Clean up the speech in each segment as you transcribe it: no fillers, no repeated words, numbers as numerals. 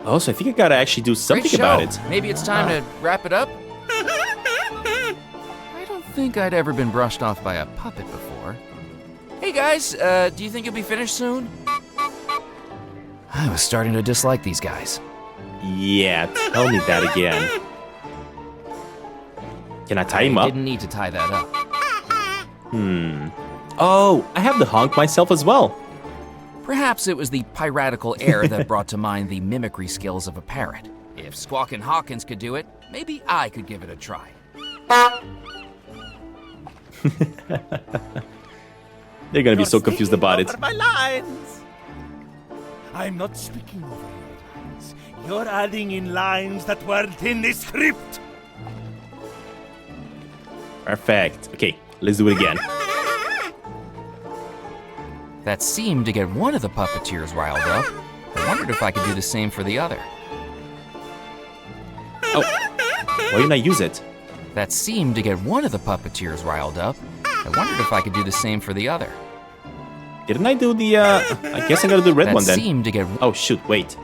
Oh, so I think I gotta actually do something about it. Maybe it's time to wrap it up? I don't think I'd ever been brushed off by a puppet before. Hey guys, do you think you'll be finished soon? I was starting to dislike these guys. Yeah, tell me that again. Can I tie him up? I didn't need to tie that up. Oh, I have the honk myself as well. Perhaps it was the piratical air that brought to mind the mimicry skills of a parrot. If Squawkin' Hawkins could do it, maybe I could give it a try. They're gonna be so confused about it. My lines. I'm not speaking over your lines. You're adding in lines that weren't in the script. Perfect. Okay, let's do it again. That seemed to get one of the puppeteers riled up. I wondered if I could do the same for the other. Oh, why didn't I use it? That seemed to get one of the puppeteers riled up. I wondered if I could do the same for the other. Didn't I do the, I guess I gotta do the red That one then. seemed to get... Oh, shoot, wait.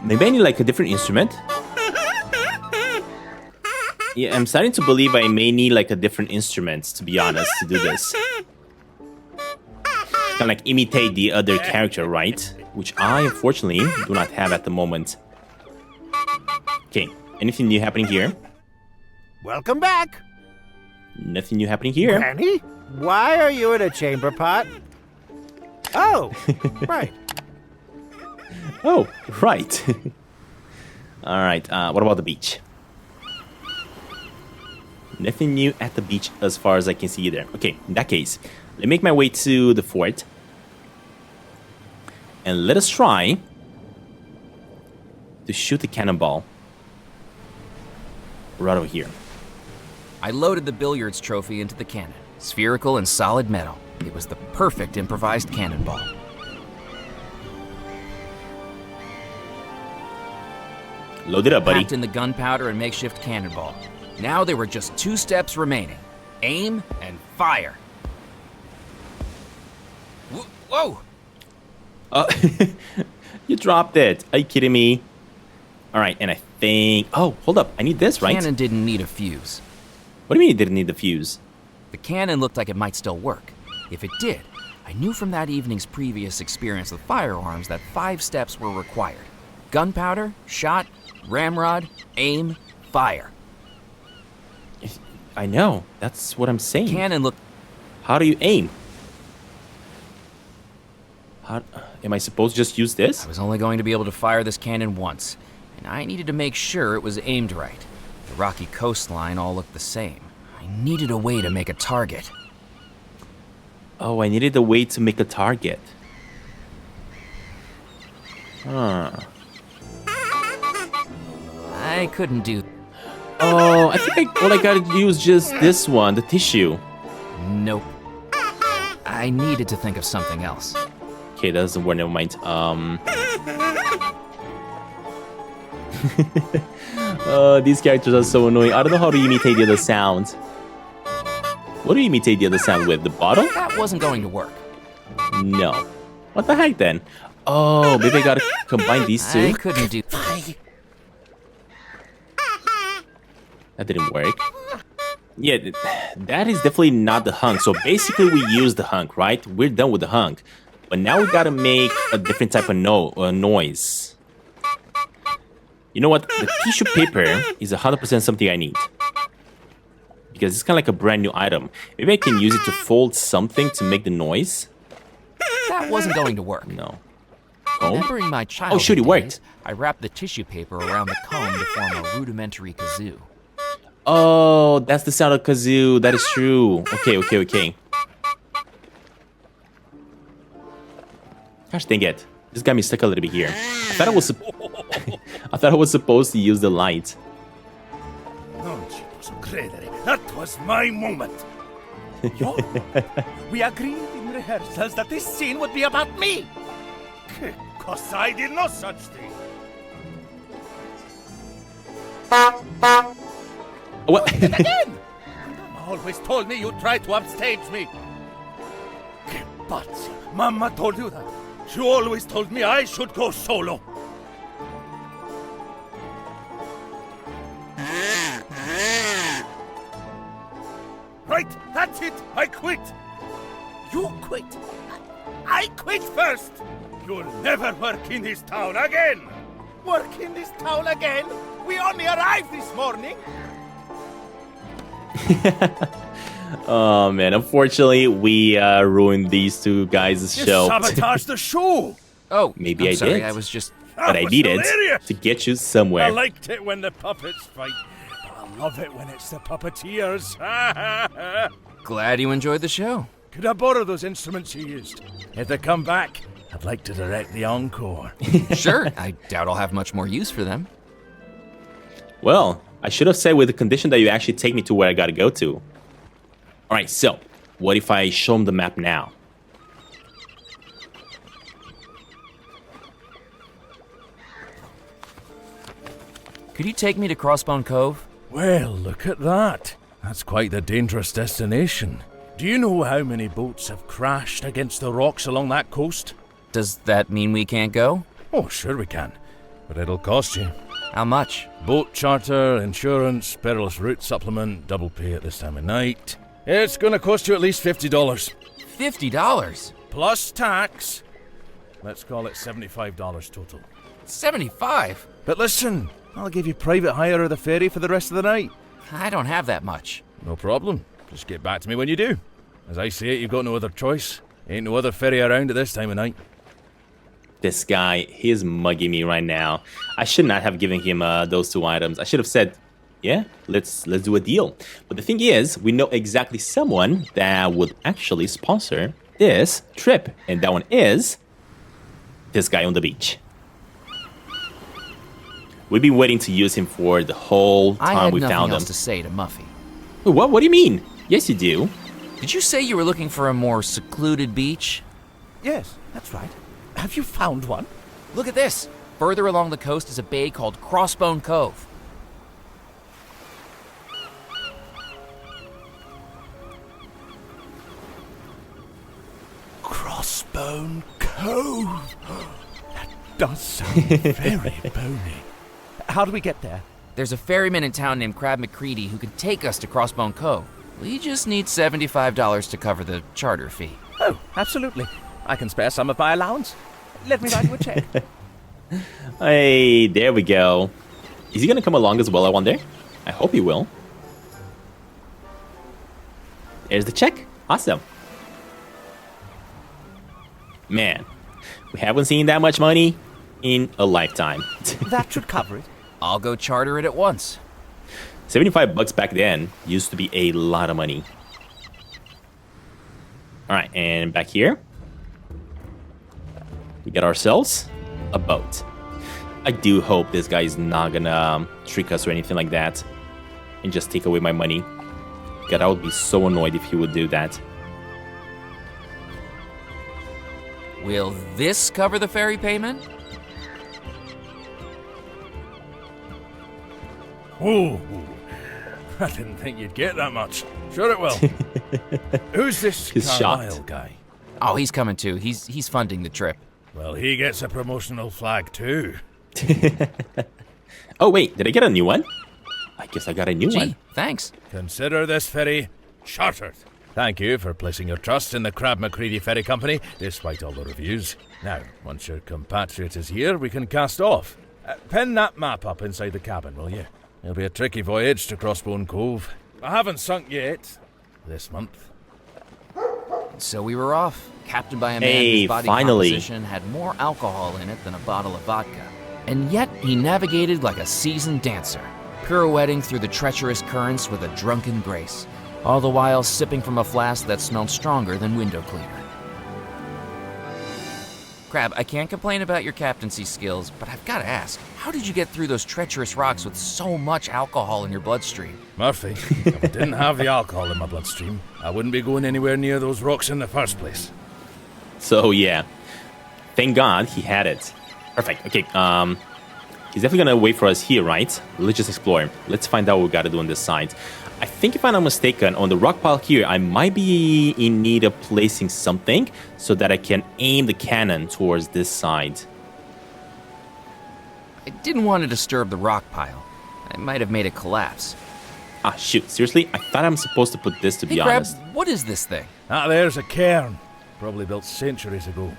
Maybe I need like a different instrument? Yeah, I'm starting to believe I may need like a different instrument, to be honest, to do this. Kind of like imitate the other character, right? Which I, unfortunately, do not have at the moment. Okay, anything new happening here? Welcome back. Nothing new happening here. Granny, why are you in a chamber pot? Oh, right. Oh, right. Alright, what about the beach? Nothing new at the beach as far as I can see either. Okay, in that case, let me make my way to the fort. And let us try to shoot the cannonball right over here. I loaded the billiards trophy into the cannon. Spherical and solid metal. It was the perfect improvised cannonball. Load it up, buddy. Packed in the gunpowder and makeshift cannonball. Now there were just 2 steps remaining. Aim and fire. Whoa! You dropped it. Are you kidding me? Alright, and I think... Oh, hold up. I need this, right? The cannon didn't need a fuse. What do you mean it didn't need the fuse? The cannon looked like it might still work. If it did, I knew from that evening's previous experience with firearms that 5 steps were required. Gunpowder, shot, ramrod, aim, fire. I know. That's what I'm saying. Cannon looked... How do you aim? How... Am I supposed to just use this? I was only going to be able to fire this cannon once, and I needed to make sure it was aimed right. The rocky coastline all looked the same. I needed a way to make a target. Oh, I needed a way to make a target. Huh. I couldn't do... Oh, I think all I gotta do is just this one, the tissue. Nope. I needed to think of something else. Okay, that doesn't work, never mind. These characters are so annoying. I don't know how to imitate the other sounds. What do you imitate the other sound with? The bottle? That wasn't going to work. No. What the heck then? Oh, maybe I gotta combine these two. I couldn't do... That didn't work. Yeah, that is definitely not the hunk. So basically we use the hunk, right? We're done with the hunk. But now we gotta make a different type of noise. You know what? The tissue paper is 100% something I need. Because it's kind of like a brand new item. Maybe I can use it to fold something to make the noise. That wasn't going to work. No. Remembering my childhood Oh shoot, it worked. days, I wrapped the tissue paper around the comb to form a rudimentary kazoo. Oh, that's the sound of kazoo. That is true. Okay. Gosh dang it. This got me stuck a little bit here. I thought I was supposed to use the light. Non ci posso credere. That was my moment. We agreed in rehearsals that this scene would be about me. Che cosa, I did no such thing. What? Again! always told me you'd try to upstage me. But Mama told you that. She always told me I should go solo. Right, that's it. I quit. You quit. I quit first. You'll never work in this town again. Work in this town again? We only arrived this morning. Oh man, unfortunately we ruined these two guys' You show. sabotaged the show. Oh, Maybe I'm I sorry, did. I was just... But That I was needed hilarious. to get you somewhere. I liked it when the puppets fight, but I love it when it's the puppeteers. Glad you enjoyed the show. Could I borrow those instruments you used? If they come back, I'd like to direct the encore. Sure, I doubt I'll have much more use for them. Well, I should have said with the condition that you actually take me to where I gotta go to. Alright, so, what if I show him the map now? Could you take me to Crossbone Cove? Well, look at that. That's quite the dangerous destination. Do you know how many boats have crashed against the rocks along that coast? Does that mean we can't go? Oh, sure we can. But it'll cost you. How much? Boat charter, insurance, perilous route supplement, double pay at this time of night. It's gonna cost you at least $50. $50? Plus tax. Let's call it $75 total. 75? But listen, I'll give you private hire of the ferry for the rest of the night. I don't have that much. No problem. Just get back to me when you do. As I say it, you've got no other choice. Ain't no other ferry around at this time of night. This guy, he is mugging me right now. I should not have given him those two items. I should have said, yeah, let's do a deal. But the thing is, we know exactly someone that would actually sponsor this trip. And that one is this guy on the beach. We've been waiting to use him for the whole I time had we nothing found him. else to say to Muffy. Wait, what do you mean? Yes, you do. Did you say you were looking for a more secluded beach? Yes, that's right. Have you found one? Look at this. Further along the coast is a bay called Crossbone Cove. Crossbone Cove. That does sound very bony. How do we get there? There's a ferryman in town named Crab McCready who can take us to Crossbone Cove. We just need $75 to cover the charter fee. Oh, absolutely. I can spare some of my allowance. Let me write you a check. Hey, there we go. Is he gonna come along as well, I wonder? I hope he will. There's the check. Awesome. Man, we haven't seen that much money in a lifetime. That should cover it. I'll go charter it at once. 75 bucks back then used to be a lot of money. Alright, and back here, we get ourselves a boat. I do hope this guy is not gonna trick us or anything like that and just take away my money. God, I would be so annoyed if he would do that. Will this cover the ferry payment? Oh, I didn't think you'd get that much. Sure it will. Who's this He's Carlisle shocked. guy? Oh, he's coming too. He's funding the trip. Well, he gets a promotional flag too. Oh wait, did I get a new one? I guess I got a new Gee, one. thanks. Consider this ferry chartered. Thank you for placing your trust in the Crab McCready Ferry Company, despite all the reviews. Now, once your compatriot is here, we can cast off. Pen that map up inside the cabin, will you? It'll be a tricky voyage to Crossbone Cove. I haven't sunk yet. This month. So we were off, captained by a man Hey, whose body finally. composition had more alcohol in it than a bottle of vodka. And yet he navigated like a seasoned dancer, pirouetting through the treacherous currents with a drunken grace, all the while sipping from a flask that smelled stronger than window cleaner. Crab, I can't complain about your captaincy skills, but I've got to ask, how did you get through those treacherous rocks with so much alcohol in your bloodstream? Murphy, if I didn't have the alcohol in my bloodstream, I wouldn't be going anywhere near those rocks in the first place. So yeah, thank God he had it. Perfect. Okay. He's definitely gonna wait for us here, right? Let's just explore. Let's find out what we gotta do on this side. I think if I'm not mistaken, on the rock pile here, I might be in need of placing something so that I can aim the cannon towards this side. I didn't want to disturb the rock pile. I might have made it collapse. Ah, shoot. Seriously? I thought I'm supposed to put this, to be Crab, honest. what is this thing? Ah, there's a cairn. Probably built centuries ago.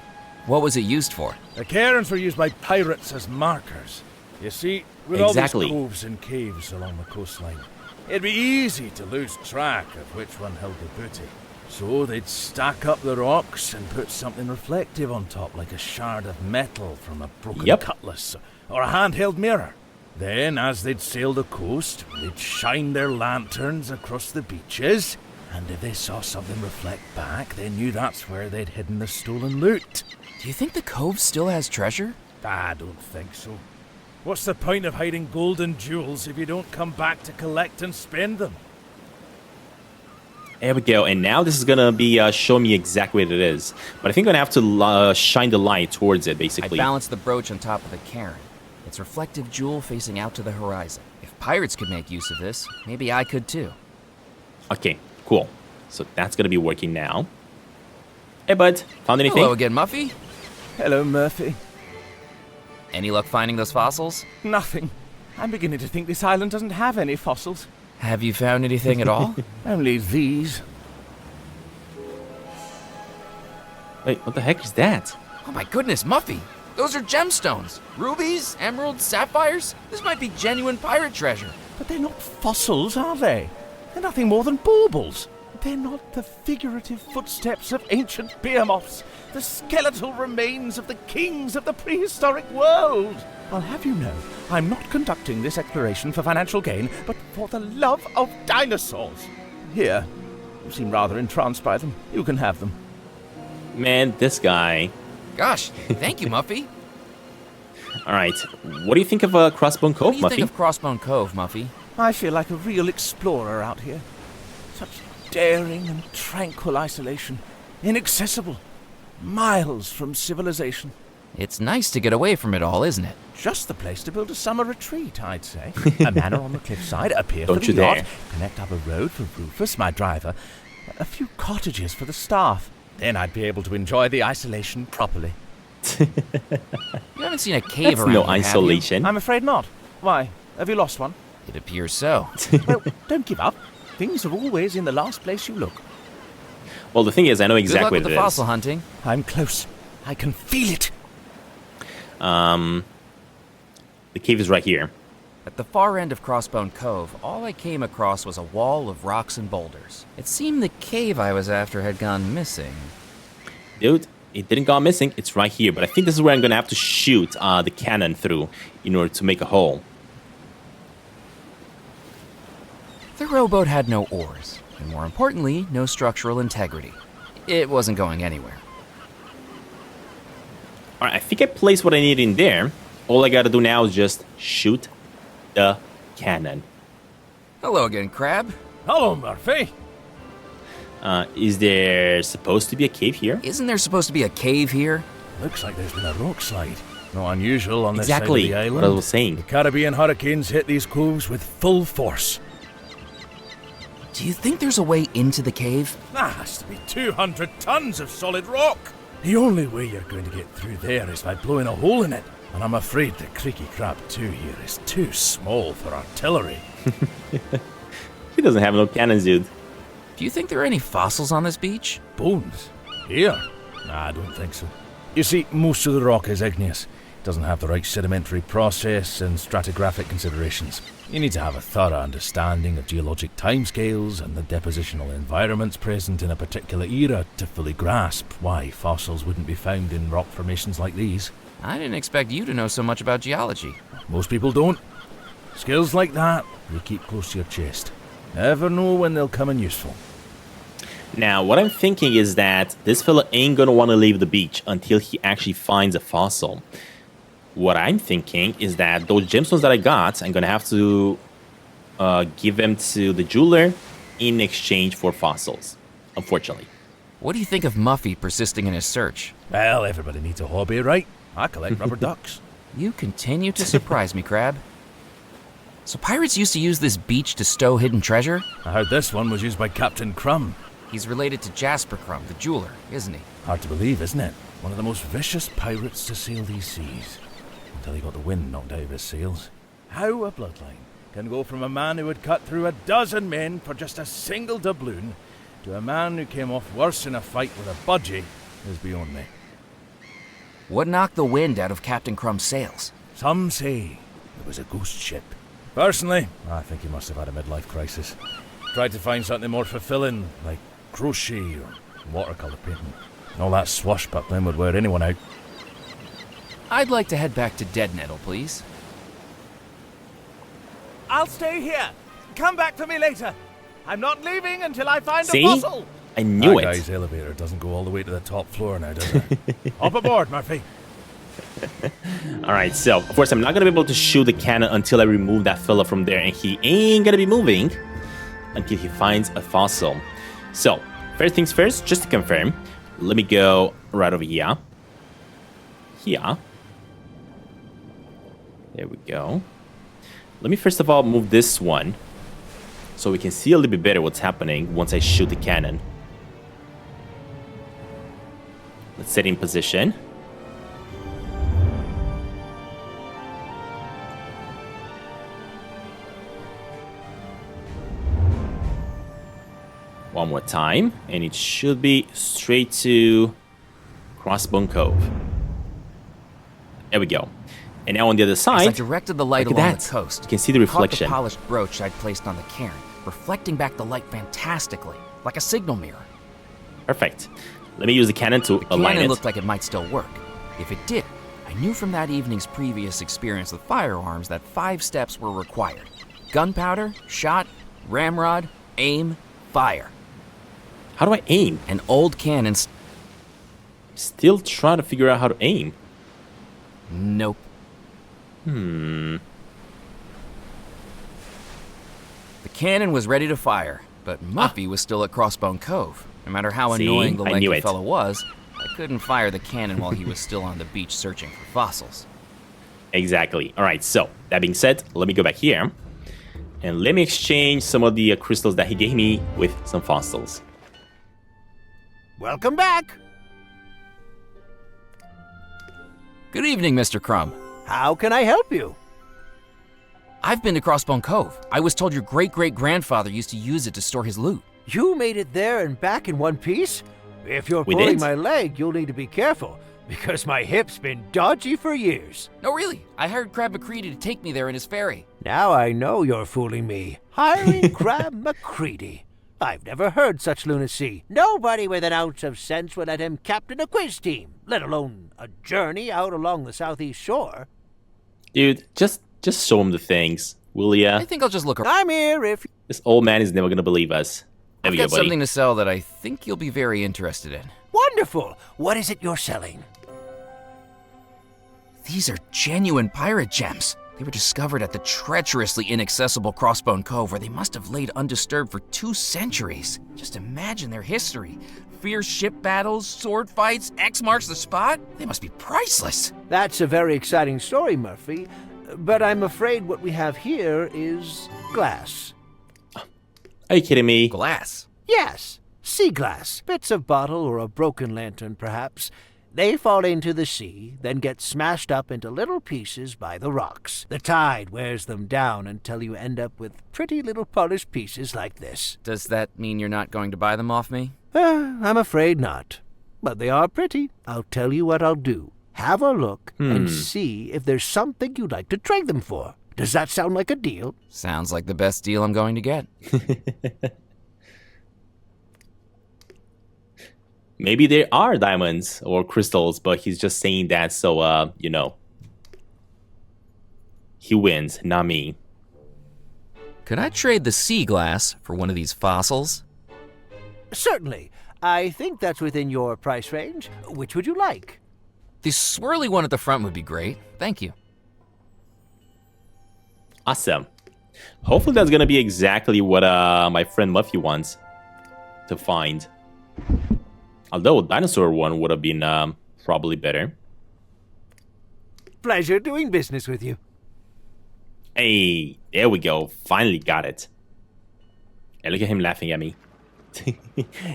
What was it used for? The cairns were used by pirates as markers. You see, with Exactly. all these coves and caves along the coastline, it'd be easy to lose track of which one held the booty. So they'd stack up the rocks and put something reflective on top, like a shard of metal from a broken Yep. cutlass or a handheld mirror. Then, as they'd sail the coast, they'd shine their lanterns across the beaches, and if they saw something reflect back, they knew that's where they'd hidden the stolen loot. Do you think the cove still has treasure? I don't think so. What's the point of hiding gold and jewels if you don't come back to collect and spend them? There we go. And now this is going to be showing me exactly what it is. But I think I'm going to have to shine the light towards it, I basically. balanced the brooch on top of the cairn. Its reflective jewel facing out to the horizon. If pirates could make use of this, maybe I could too. Okay, cool. So that's going to be working now. Hey, bud. Found anything? Hello again, Muffy. Hello, Murphy. Any luck finding those fossils? Nothing. I'm beginning to think this island doesn't have any fossils. Have you found anything at all? Only these. Wait, what the heck is that? Oh my goodness, Muffy! Those are gemstones! Rubies, emeralds, sapphires? This might be genuine pirate treasure. But they're not fossils, are they? They're nothing more than baubles. They're not the figurative footsteps of ancient behemoths, the skeletal remains of the kings of the prehistoric world. I'll have you know, I'm not conducting this exploration for financial gain, but for the love of dinosaurs. Here, you seem rather entranced by them. You can have them. Man, this guy. Gosh, thank you, Muffy. All right. What do you think of Crossbone What Cove, do you Muffy? think of Crossbone Cove, Muffy? I feel like a real explorer out here. Such daring and tranquil isolation. Inaccessible. Miles from civilization. It's nice to get away from it all, isn't it? Just the place to build a summer retreat, I'd say. A manor on the cliffside, a pier Don't for you the yacht, dare. connect up a road for Rufus, my driver, a few cottages for the staff. Then I'd be able to enjoy the isolation properly. You haven't seen a cave That's around no here, have you? isolation. I'm afraid not. Why? Have you lost one? It appears so. Well, don't give up. Things are always in the last place you look. Well, the thing is, I know Good luck exactly with what the it is. fossil hunting. I'm close. I can feel it. The cave is right here. At the far end of Crossbone Cove, all I came across was a wall of rocks and boulders. It seemed the cave I was after had gone missing. Dude, it didn't go missing. It's right here. But I think this is where I'm going to have to shoot the cannon through in order to make a hole. The rowboat had no oars, and more importantly, no structural integrity. It wasn't going anywhere. All right, I think I placed what I need in there. All I got to do now is just shoot the cannon. Hello again, Crab. Hello, Murphy. Is there supposed to be a cave here? Isn't there supposed to be a cave here? Looks like there's been a rock slide. Not unusual on this Exactly side of the island. what I was saying. The Caribbean hurricanes hit these coves with full force. Do you think there's a way into the cave? That has to be 200 tons of solid rock. The only way you're going to get through there is by blowing a hole in it. And I'm afraid the Creaky Crab 2 here is too small for artillery. He doesn't have no cannons, dude. Do you think there are any fossils on this beach? Bones? Here? Nah, I don't think so. You see, most of the rock is igneous. It doesn't have the right sedimentary process and stratigraphic considerations. You need to have a thorough understanding of geologic timescales and the depositional environments present in a particular era to fully grasp why fossils wouldn't be found in rock formations like these. I didn't expect you to know so much about geology. Most people don't. Skills like that, you keep close to your chest. Never know when they'll come in useful. Now, what I'm thinking is that this fella ain't gonna want to leave the beach until he actually finds a fossil. What I'm thinking is that those gemstones that I got, I'm gonna have to give them to the jeweler in exchange for fossils, unfortunately. What do you think of Muffy persisting in his search? Well, everybody needs a hobby, right? I collect rubber ducks. You continue to surprise me, Crab. So pirates used to use this beach to stow hidden treasure? I heard this one was used by Captain Crumb. He's related to Jasper Crumb, the jeweler, isn't he? Hard to believe, isn't it? One of the most vicious pirates to sail these seas. Until he got the wind knocked out of his sails. How a bloodline can go from a man who would cut through a dozen men for just a single doubloon to a man who came off worse in a fight with a budgie is beyond me. What knocked the wind out of Captain Crumb's sails? Some say it was a ghost ship. Personally, I think he must have had a midlife crisis. Tried to find something more fulfilling, like crochet or watercolour painting. All that swashbuckling would wear anyone out. I'd like to head back to Dead Nettle, please. I'll stay here. Come back to me later. I'm not leaving until I find See? a fossil. I knew That it. guy's elevator doesn't go all the way to the top floor now, does it? Up aboard, Murphy. Alright, so, of course, I'm not gonna be able to shoot the cannon until I remove that fella from there, and he ain't gonna be moving until he finds a fossil. So, first things first, just to confirm, let me go right over here. Here. There we go. Let me first of all move this one so we can see a little bit better what's happening once I shoot the cannon. Let's set in position. One more time, and it should be straight to Crossbone Cove. There we go. And now on the other As I side, directed the light look at along that. the coast, You can see the I caught reflection. the polished brooch I'd placed on the cairn, reflecting back the light fantastically, like a signal mirror. Perfect. Let me use the cannon to The align cannon it. looked like it might still work. If it did, I knew from that evening's previous experience with firearms that 5 steps were required. Gunpowder, shot, ramrod, aim, fire. How do I aim? An old cannon... Still trying to figure out how to aim. Nope. Hmm. The cannon was ready to fire, but Muffy was still at Crossbone Cove. No matter how See? annoying the I knew lanky it. fellow was, I couldn't fire the cannon while he was still on the beach searching for fossils. Exactly. All right, so that being said, let me go back here. And let me exchange some of the crystals that he gave me with some fossils. Welcome back. Good evening, Mr. Crumb. How can I help you? I've been to Crossbone Cove. I was told your great-great-grandfather used to use it to store his loot. You made it there and back in one piece? If you're We pulling did? my leg, you'll need to be careful, because my hip's been dodgy for years. No, really. I hired Crab McCready to take me there in his ferry. Now I know you're fooling me. Hiring Crab McCready. I've never heard such lunacy. Nobody with an ounce of sense would let him captain a quiz team, let alone a journey out along the southeast shore. Dude, just show him the things, will ya? I think I'll just look around. I'm here if... This old man is never gonna believe us. There I've we go, got buddy. something to sell that I think you'll be very interested in. Wonderful! What is it you're selling? These are genuine pirate gems. They were discovered at the treacherously inaccessible Crossbone Cove, where they must have laid undisturbed for 2 centuries. Just imagine their history. Fierce ship battles, sword fights, X marks the spot. They must be priceless. That's a very exciting story, Murphy, but I'm afraid what we have here is glass. Are you kidding me? Glass. Yes, sea glass. Bits of bottle or a broken lantern, perhaps. They fall into the sea, then get smashed up into little pieces by the rocks. The tide wears them down until you end up with pretty little polished pieces like this. Does that mean you're not going to buy them off me? I'm afraid not. But they are pretty. I'll tell you what I'll do. Have a look and see if there's something you'd like to trade them for. Does that sound like a deal? Sounds like the best deal I'm going to get. Maybe there are diamonds or crystals, but he's just saying that so, you know. He wins, not me. Could I trade the sea glass for one of these fossils? Certainly. I think that's within your price range. Which would you like? The swirly one at the front would be great. Thank you. Awesome. Hopefully that's gonna be exactly what my friend Muffy wants to find. Although a dinosaur one would have been probably better. Pleasure doing business with you. Hey, there we go. Finally got it. Hey, look at him laughing at me.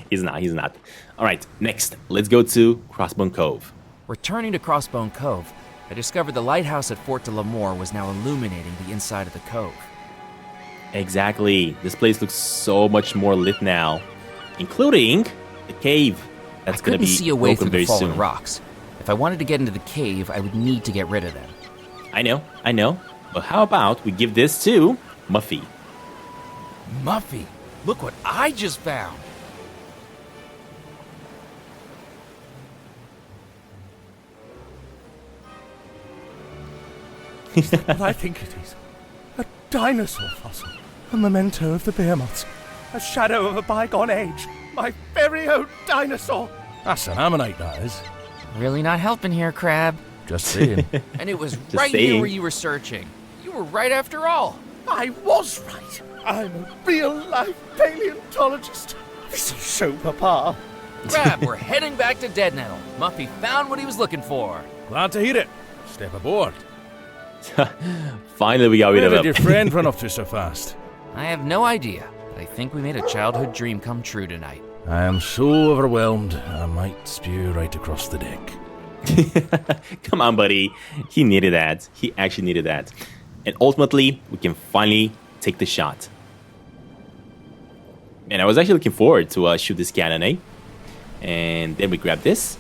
He's not. All right, next, let's go to Crossbone Cove. Returning to Crossbone Cove, I discovered the lighthouse at Fort de la Moor was now illuminating the inside of the cove. Exactly. This place looks so much more lit now, including the cave. That's going to be see a way through open very the fallen soon. rocks. If I wanted to get into the cave, I would need to get rid of them. I know. But how about we give this to Muffy? Muffy, look what I just found! What I think it is. A dinosaur fossil. A memento of the behemoths. A shadow of a bygone age. My very own dinosaur. That's an ammonite, that is. Really not helping here, Crab. Just saying. And it was Just right saying. here where you were searching. You were right after all. I was right. I'm a real-life paleontologist. This'll show Papa. Crab, we're heading back to Dead Nettle. Muffy found what he was looking for. Glad to hear it. Step aboard. Finally, we got rid Where of did him. your friend run off to so fast? I have no idea, but I think we made a childhood dream come true tonight. I am so overwhelmed, I might spew right across the deck. Come on, buddy. He needed that. He actually needed that. And ultimately, we can finally take the shot. And I was actually looking forward to shoot this cannon, eh? And then we grab this.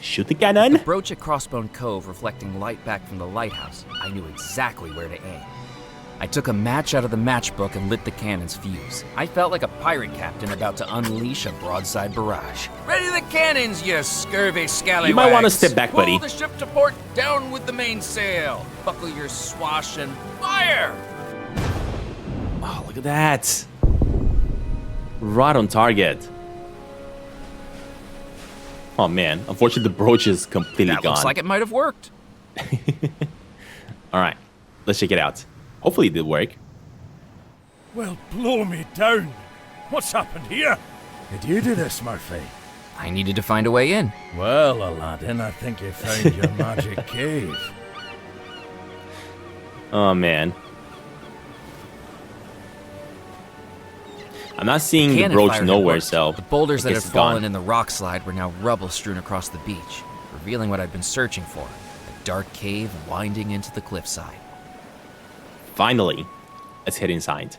Shoot the cannon. Brooch at Crossbone Cove reflecting light back from the lighthouse. I knew exactly where to aim. I took a match out of the matchbook and lit the cannon's fuse. I felt like a pirate captain about to unleash a broadside barrage. Ready the cannons, you scurvy scallywags! You might wanna step back, buddy. Pull the ship to port, down with the mainsail! Buckle your swash and fire! Oh, look at that. Right on target. Oh, man. Unfortunately, the brooch is completely That gone. looks like it might have worked. All right. Let's check it out. Hopefully it did work. Well, blow me down. What's happened here? Did you do this, Murphy? I needed to find a way in. Well, Aladdin, I think you found your magic cave. Oh, man. I'm not seeing the Cannon brooch fire had nowhere, worked. so The boulders I that guess had it's gone. fallen in the rock slide were now rubble strewn across the beach, revealing what I'd been searching for, a dark cave winding into the cliffside. Finally, let's head inside.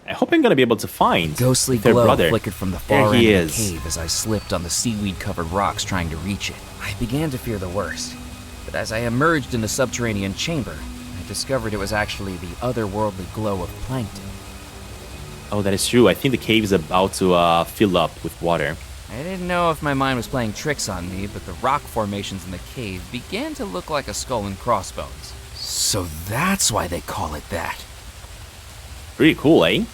I hope I'm gonna be able to find Ghostly their glow brother. flickered from the There far he end of is. the cave as I slipped on the seaweed-covered rocks trying to reach it. I began to fear the worst, but as I emerged in the subterranean chamber, I discovered it was actually the otherworldly glow of plankton. Oh, that is true. I think the cave is about to fill up with water. I didn't know if my mind was playing tricks on me, but the rock formations in the cave began to look like a skull and crossbones. So that's why they call it that. Pretty cool, eh?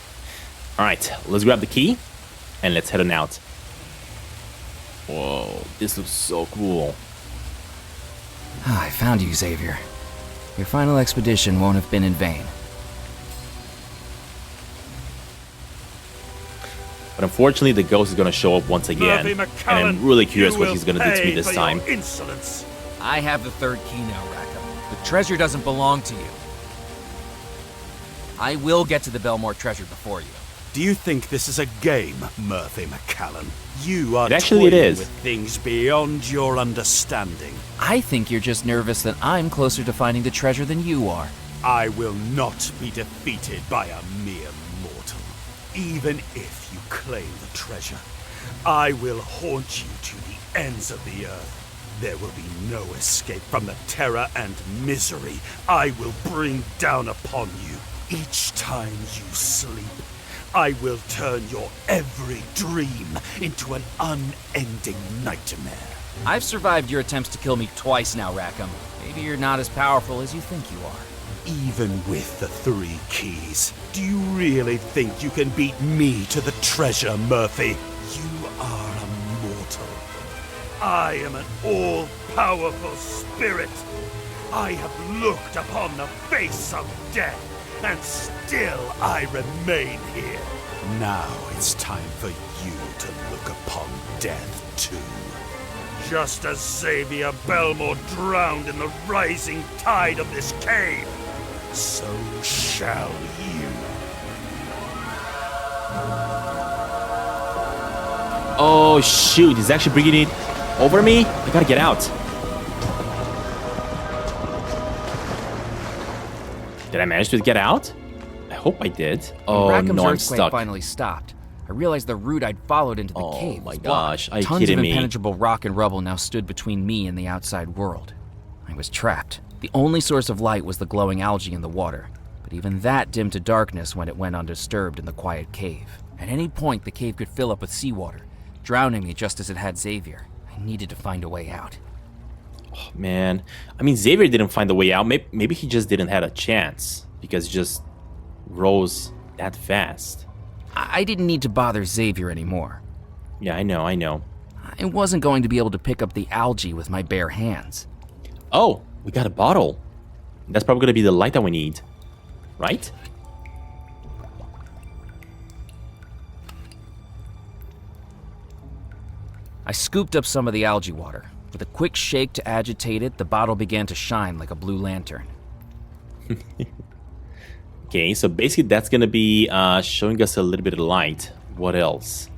All right, let's grab the key and let's head on out. Whoa, this looks so cool. I found you, Xavier. Your final expedition won't have been in vain. But unfortunately, the ghost is gonna show up once again, and I'm really curious what he's gonna do to me this time. Insolence. I have the third key now, Rackham. The treasure doesn't belong to you. I will get to the Belmore treasure before you. Do you think this is a game, Murphy McCallan? You are It toying is. with things beyond your understanding. I think you're just nervous that I'm closer to finding the treasure than you are. I will not be defeated by a mere mortal. Even if you claim the treasure, I will haunt you to the ends of the earth. There will be no escape from the terror and misery I will bring down upon you. Each time you sleep, I will turn your every dream into an unending nightmare. I've survived your attempts to kill me twice now, Rackham. Maybe you're not as powerful as you think you are. Even with the 3 keys, do you really think you can beat me to the treasure, Murphy? You are a mortal. I am an all-powerful spirit. I have looked upon the face of death, and still I remain here. Now it's time for you to look upon death too. Just as Xavier Belmore drowned in the rising tide of this cave, so shall you. Oh shoot, he's actually bringing it over me? I gotta get out. Did I manage to get out? I hope I did. Oh Rackham's no, I'm earthquake stuck. finally stopped. I realized the route I'd followed into the Oh cave my was blocked. gosh, are you Tons kidding of me? impenetrable rock and rubble now stood between me and the outside world. I was trapped. The only source of light was the glowing algae in the water, but even that dimmed to darkness when it went undisturbed in the quiet cave. At any point, the cave could fill up with seawater, drowning me just as it had Xavier. I needed to find a way out. Oh, man, I mean, Xavier didn't find the way out. Maybe he just didn't have a chance because he just rose that fast. I didn't need to bother Xavier anymore. Yeah, I know. I wasn't going to be able to pick up the algae with my bare hands. Oh, we got a bottle. That's probably gonna be the light that we need, right? I scooped up some of the algae water. With a quick shake to agitate it, the bottle began to shine like a blue lantern. Okay, so basically that's gonna be showing us a little bit of light. What else?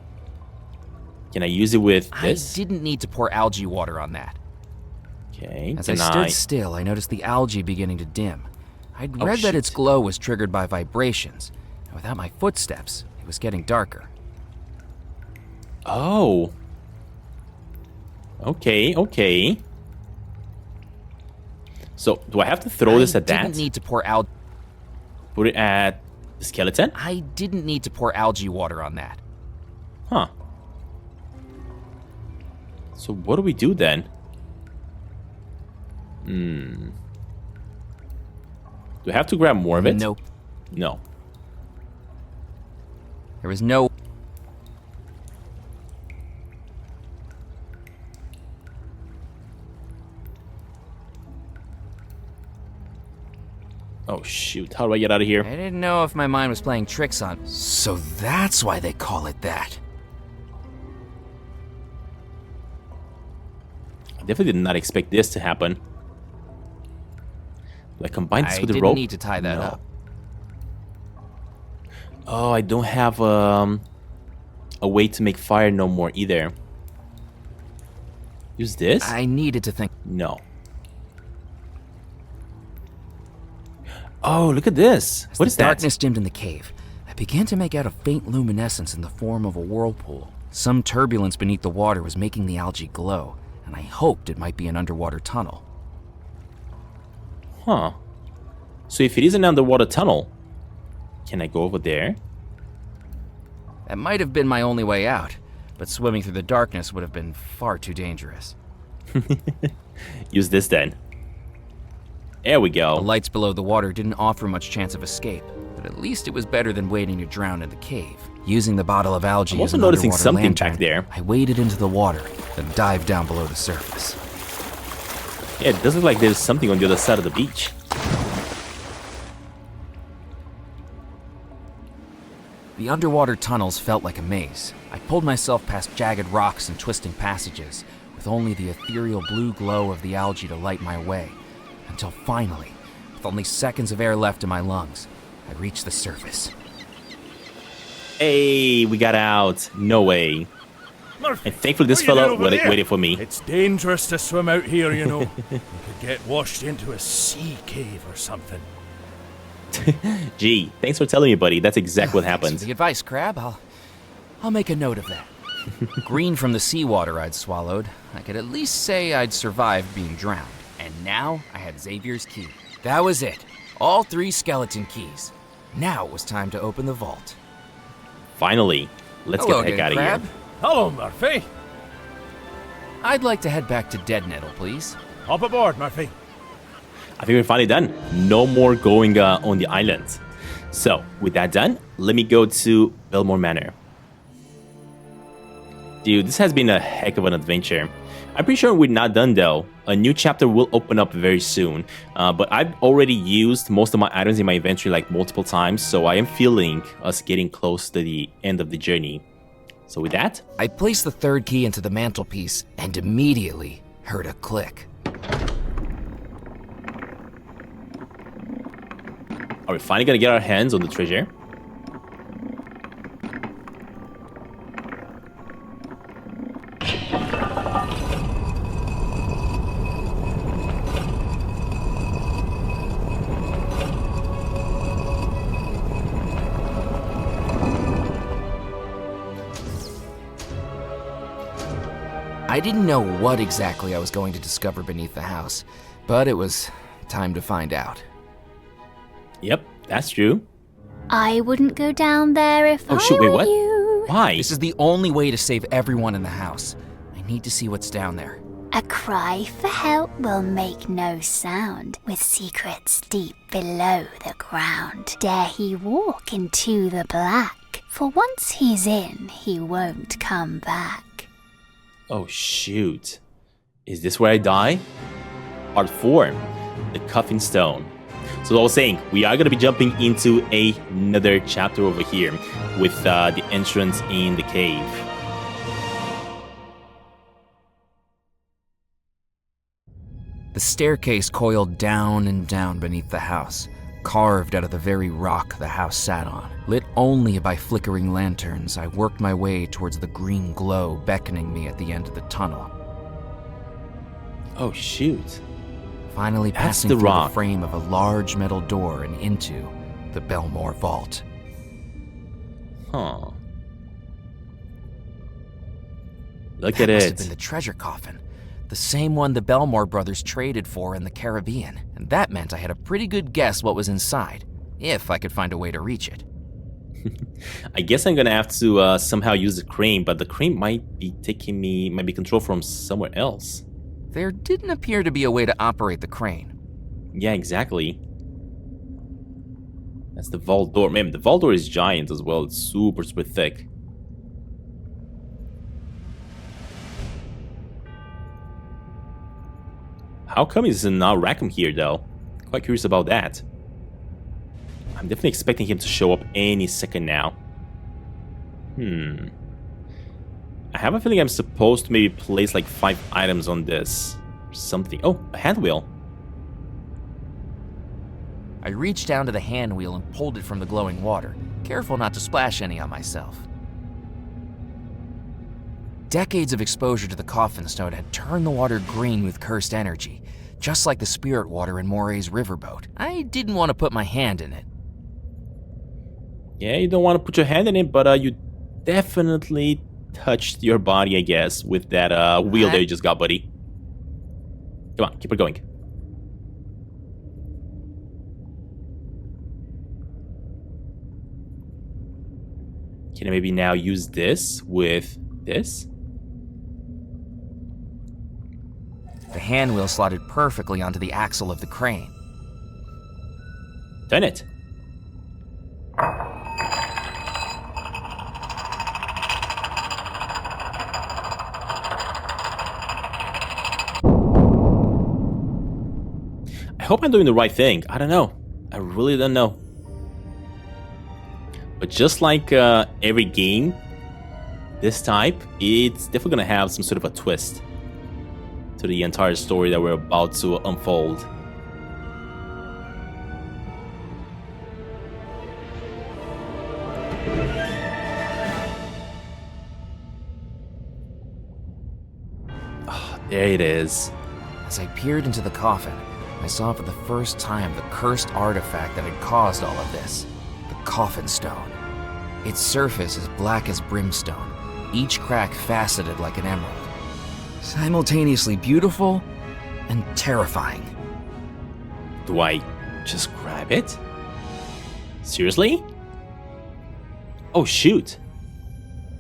Can I use it with this? I didn't need to pour algae water on that. Okay, As I stood still, I noticed the algae beginning to dim. I'd read that its shoot. glow was triggered by vibrations, and without my footsteps, it was getting darker. Oh. Okay. So, do I have to throw this at I that? didn't need to pour algae. Put it at the skeleton? I didn't need to pour algae water on that. Huh. So what do we do then? Do I have to grab more of it? Nope. No. There was no... Oh shoot, how do I get out of here? I didn't know if my mind was playing tricks on... So that's why they call it that. I definitely did not expect this to happen. Do I combine this I with the didn't rope? need to tie that No. up. Oh, I don't have a way to make fire no more either. Use this? I needed to think... No. Oh, look at this. As What the is that? darkness dimmed in the cave, I began to make out a faint luminescence in the form of a whirlpool. Some turbulence beneath the water was making the algae glow, and I hoped it might be an underwater tunnel. Huh. So if it is an underwater tunnel, can I go over there? That might have been my only way out, but swimming through the darkness would have been far too dangerous. Use this then. There we The go. lights below the water didn't offer much chance of escape, but at least it was better than waiting to drown in the cave. Using the bottle of algae I'm as also an noticing underwater something lantern, back there. I waded into the water, then dived down below the surface. Yeah, it does look like there's something on the other side of the beach. The underwater tunnels felt like a maze. I pulled myself past jagged rocks and twisting passages, with only the ethereal blue glow of the algae to light my way, until finally, with only seconds of air left in my lungs, I reached the surface. Hey, we got out. No way. Murphy, And thankfully this what are you fella doing over there? waited for me. It's dangerous to swim out here, you know. You could get washed into a sea cave or something. Gee, thanks for telling me, buddy. That's exactly what Thanks for happened. the advice, Crab. I'll make a note of that. Green from the seawater I'd swallowed, I could at least say I'd survived being drowned. And now I had Xavier's key. That was it. All 3 skeleton keys. Now it was time to open the vault. Finally. Let's Hello get the heck out again, of Crab. here. Hello, Murphy. I'd like to head back to Dead Nettle, please. Hop aboard, Murphy. I think we're finally done. No more going on the island. So, with that done, let me go to Belmore Manor. Dude, this has been a heck of an adventure. I'm pretty sure we're not done though. A new chapter will open up very soon. But I've already used most of my items in my inventory like multiple times, so I am feeling us getting close to the end of the journey. So with that, I placed the third key into the mantelpiece and immediately heard a click. are we finally gonna get our hands on the treasure? I didn't know what exactly I was going to discover beneath the house, but it was time to find out. Yep, that's true. I wouldn't go down there if Oh I shoot, wait, were what? you. Why? This is the only way to save everyone in the house. I need to see what's down there. A cry for help will make no sound, with secrets deep below the ground. Dare he walk into the black, for once he's in, he won't come back. Oh shoot. Is this where I die? Part 4, the Coffin Stone. So I was saying, we are going to be jumping into another chapter over here with the entrance in the cave. The staircase coiled down and down beneath the house, carved out of the very rock the house sat on. Lit only by flickering lanterns, I worked my way towards the green glow beckoning me at the end of the tunnel. Oh shoot. Finally That's passing the through rock. the frame of a large metal door and into the Belmore vault. Huh. Look That at must have been it. the treasure coffin, the same one the Belmore brothers traded for in the Caribbean, and that meant I had a pretty good guess what was inside, if I could find a way to reach it. I guess I'm gonna have to somehow use the crane, but the crane might be controlled from somewhere else. There didn't appear to be a way to operate the crane. Yeah, exactly. That's the vault door. Man, the vault door is giant as well. It's super, super thick. How come it's not Rackham here, though? Quite curious about that. I'm definitely expecting him to show up any second now. I have a feeling I'm supposed to maybe place like 5 items on this. Something. Oh, a hand wheel. I reached down to the hand wheel and pulled it from the glowing water, careful not to splash any on myself. Decades of exposure to the coffin stone had turned the water green with cursed energy, just like the spirit water in Moray's riverboat. I didn't want to put my hand in it. Yeah, you don't want to put your hand in it, but you definitely touched your body, I guess, with that wheel that you just got, buddy. Come on, keep it going. Can I maybe now use this with this? The hand wheel slotted perfectly onto the axle of the crane. Done it. I hope I'm doing the right thing. I don't know. I really don't know. But just like every game, this type, it's definitely gonna have some sort of a twist to the entire story that we're about to unfold. Oh, there it is. As I peered into the coffin, I saw for the first time the cursed artifact that had caused all of this, the coffin stone. Its surface is black as brimstone, each crack faceted like an emerald. Simultaneously beautiful and terrifying. Do I just grab it? Seriously? Oh shoot.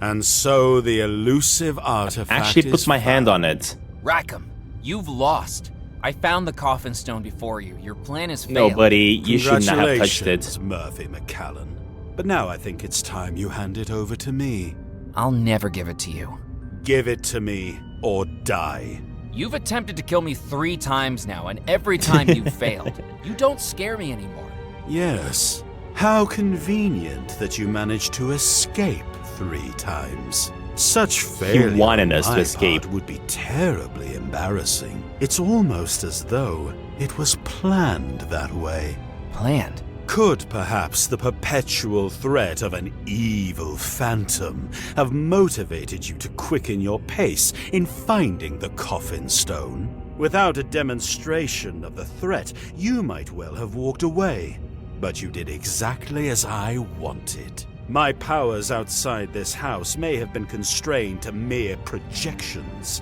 And so the elusive artifact Actually puts is my hand found. on it. Rackham, you've lost. I found the coffin stone before you. Your plan has failed. No, buddy, you should not have touched Congratulations, it. Murphy McCallan. But now I think it's time you hand it over to me. I'll never give it to you. Give it to me or die. You've attempted to kill me 3 times now, and every time you've failed. You don't scare me anymore. Yes. How convenient that you managed to escape 3 times. Such failure wanted on us to my escape. part would be terribly embarrassing. It's almost as though it was planned that way. Planned? Could perhaps the perpetual threat of an evil phantom have motivated you to quicken your pace in finding the coffin stone? Without a demonstration of the threat, you might well have walked away. But you did exactly as I wanted. My powers outside this house may have been constrained to mere projections,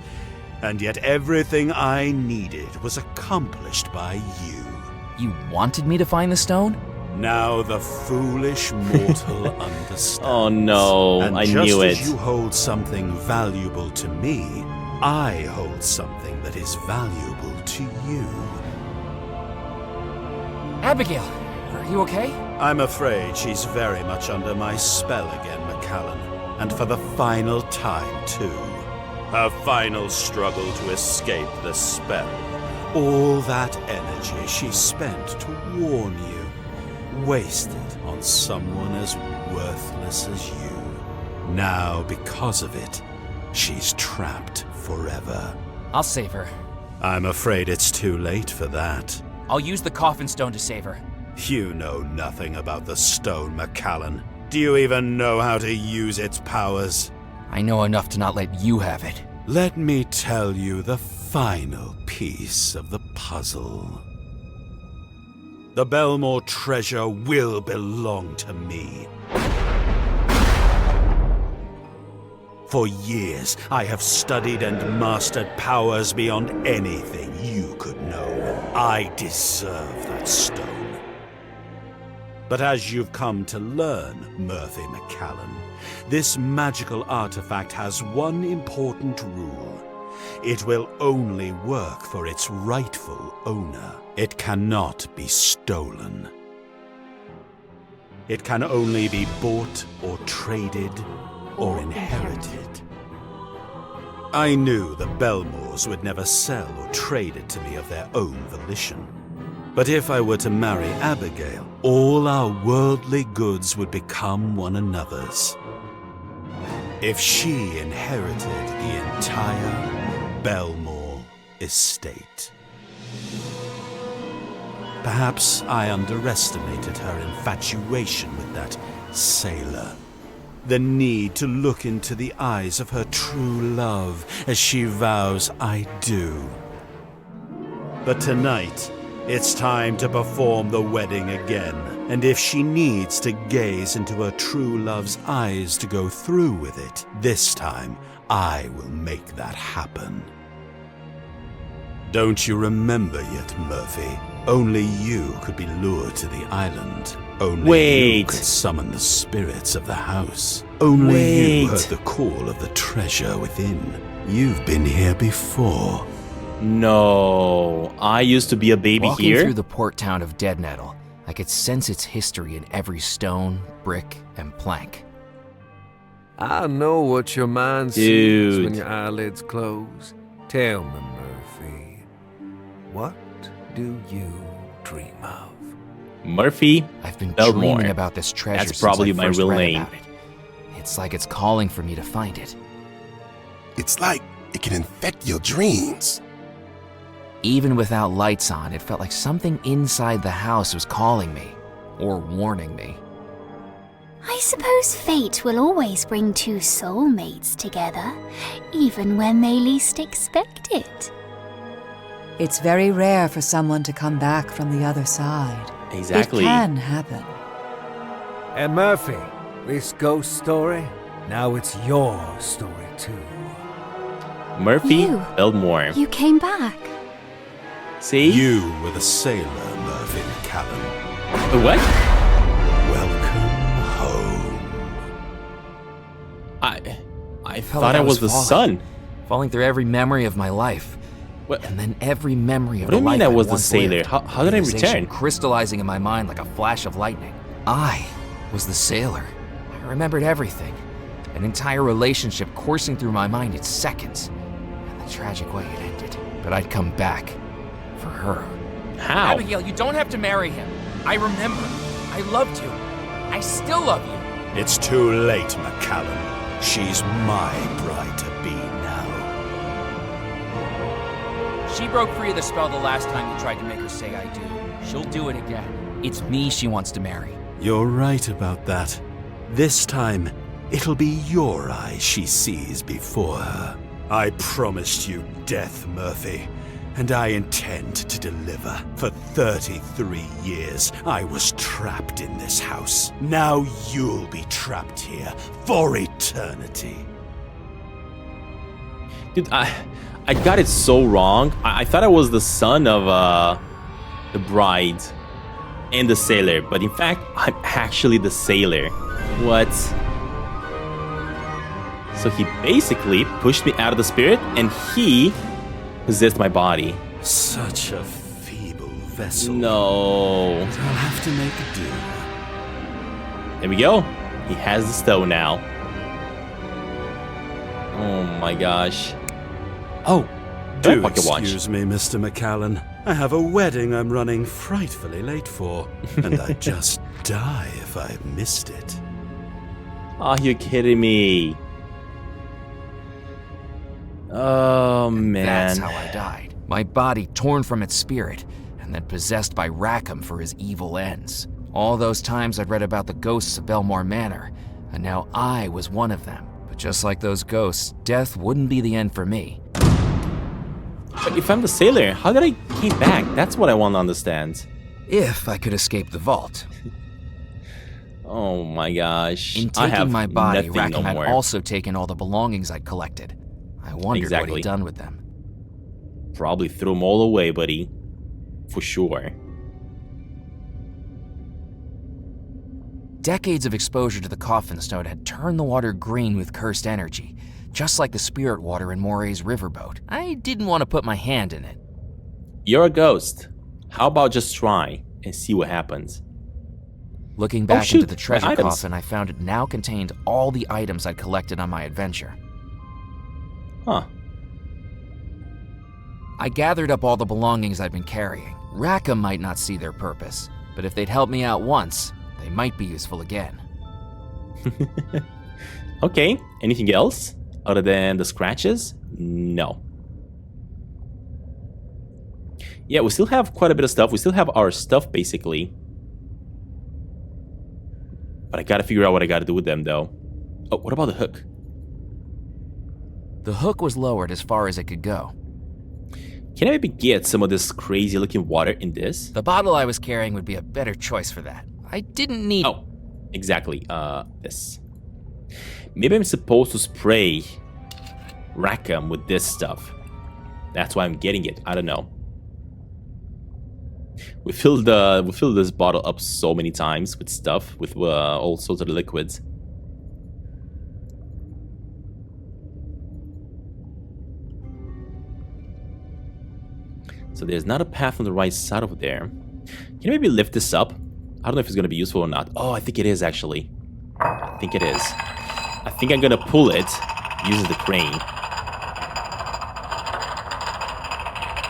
and yet everything I needed was accomplished by you. You wanted me to find the stone? Now the foolish mortal understands. Oh no, and I just knew as it. you hold something valuable to me, I hold something that is valuable to you. Abigail, are you okay? I'm afraid she's very much under my spell again, McCallan. And for the final time, too. Her final struggle to escape the spell. All that energy she spent to warn you, wasted on someone as worthless as you. Now, because of it, she's trapped forever. I'll save her. I'm afraid it's too late for that. I'll use the coffin stone to save her. You know nothing about the stone, McCallan. Do you even know how to use its powers? I know enough to not let you have it. Let me tell you the final piece of the puzzle. The Belmore treasure will belong to me. For years, I have studied and mastered powers beyond anything you could know. I deserve that stone. But as you've come to learn, Murphy McCallan, this magical artifact has one important rule. It will only work for its rightful owner. It cannot be stolen. It can only be bought or traded or inherited. I knew the Belmores would never sell or trade it to me of their own volition. But if I were to marry Abigail, all our worldly goods would become one another's. If she inherited the entire Belmore estate. Perhaps I underestimated her infatuation with that sailor. The need to look into the eyes of her true love as she vows I do. But tonight, it's time to perform the wedding again. And if she needs to gaze into her true love's eyes to go through with it, this time I will make that happen. Don't you remember yet, Murphy? Only you could be lured to the island. Only you could summon the spirits of the house. Only you heard the call of the treasure within. You've been here before. No, I used to be a baby Walking here. through the port town of Dead Nettle, I could sense its history in every stone, brick, and plank. I know what your mind sees when your eyelids close. Tell me, Murphy, what do you dream of? Murphy I've been Belmore. dreaming about this treasure That's since probably I my first real read name. about it. It's like it's calling for me to find it. It's like it can infect your dreams. Even without lights on, it felt like something inside the house was calling me, or warning me. I suppose fate will always bring two soulmates together, even when they least expect it. It's very rare for someone to come back from the other side. Exactly. It can happen. And Murphy, this ghost story, now it's your story too. Murphy You. Belmore. You came back. See? You were the sailor, Murphy McCallan. What? Welcome home. I Felt thought like I was the falling, sun. falling through every memory of my life. What? And then every memory of What do the you mean life I was the once sailor? lived. How did I Realization return? crystallizing in my mind like a flash of lightning. I was the sailor. I remembered everything. An entire relationship coursing through my mind in seconds. And the tragic way it ended. But I'd come back. For her. How? Abigail, you don't have to marry him. I remember. I loved you. I still love you. It's too late, McCallan. She's my bride-to-be now. She broke free of the spell the last time you tried to make her say I do. She'll do it again. It's me she wants to marry. You're right about that. This time, it'll be your eyes she sees before her. I promised you death, Murphy, and I intend to deliver. For 33 years, I was trapped in this house. Now you'll be trapped here for eternity. Dude, I got it so wrong. I thought I was the son of the bride and the sailor, but in fact, I'm actually the sailor. What? So he basically pushed me out of the spirit, and he possessed my body. Such a feeble vessel. No. But I'll have to make do. There we go. He has the stone now. Oh my gosh. Oh, Do pocket watch. excuse me, Mr. McCallan. I have a wedding I'm running frightfully late for, and I'd just die if I missed it. Oh, you're kidding me. Oh, man. That's how I died. My body torn from its spirit, and then possessed by Rackham for his evil ends. All those times I'd read about the ghosts of Belmore Manor, and now I was one of them. But just like those ghosts, death wouldn't be the end for me. But if I'm the sailor, how did I came back? That's what I want to understand. If I could escape the vault. Oh my gosh. In I have taking my body, nothing Rackham no had more. also taken all the belongings I'd collected. I wondered what Exactly. he'd done with them. Probably threw them all away, buddy. For sure. Decades of exposure to the coffin stone had turned the water green with cursed energy, just like the spirit water in Moray's riverboat. I didn't want to put my hand in it. You're a ghost. How about just try and see what happens? Looking back shoot, into the my treasure items. coffin, I found it now contained all the items I'd collected on my adventure. Huh. I gathered up all the belongings I'd been carrying. Rackham might not see their purpose, but if they'd helped me out once, they might be useful again. Okay, anything else? Other than the scratches? No. Yeah, we still have quite a bit of stuff. We still have our stuff, basically. But I gotta figure out what I gotta do with them, though. Oh, what about the hook? The hook was lowered as far as it could go. Can I maybe get some of this crazy-looking water in this? The bottle I was carrying would be a better choice for that. I didn't need... Oh, exactly. This. Maybe I'm supposed to spray Rackham with this stuff. That's why I'm getting it. I don't know. We filled this bottle up so many times with stuff, with all sorts of liquids. So there's not a path on the right side over there. Can you maybe lift this up? I don't know if it's going to be useful or not. Oh, I think it is, actually. I think it is. I think I'm going to pull it using the crane.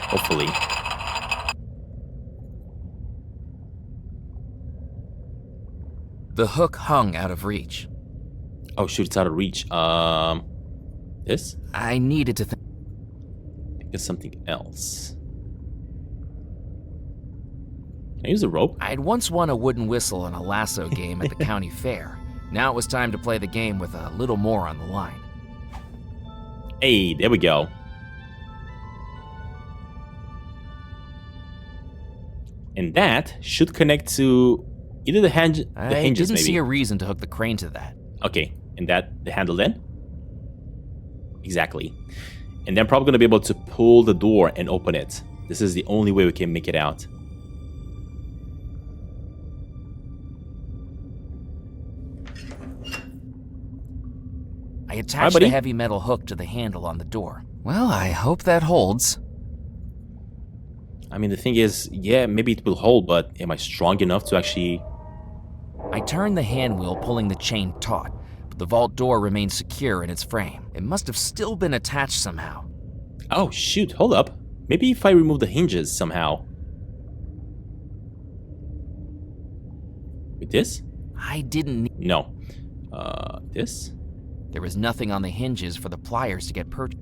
Hopefully. The hook hung out of reach. Oh, shoot, it's out of reach. This? I needed to think. I think it's something else. Can I use the rope? I'd once won a wooden whistle in a lasso game at the county fair. Now it was time to play the game with a little more on the line. Hey, there we go. And that should connect to either the hinges, I didn't maybe. see a reason to hook the crane to that. Okay, and that the handle then? Exactly. And then probably going to be able to pull the door and open it. This is the only way we can make it out. I attached buddy. the heavy metal hook to the handle on the door. Well, I hope that holds. I mean, the thing is, yeah, maybe it will hold, but am I strong enough to actually... I turned the hand wheel, pulling the chain taut, but the vault door remained secure in its frame. It must have still been attached somehow. Oh, shoot, hold up. Maybe if I remove the hinges somehow. With this? I didn't need... No. This? There was nothing on the hinges for the pliers to get purchased.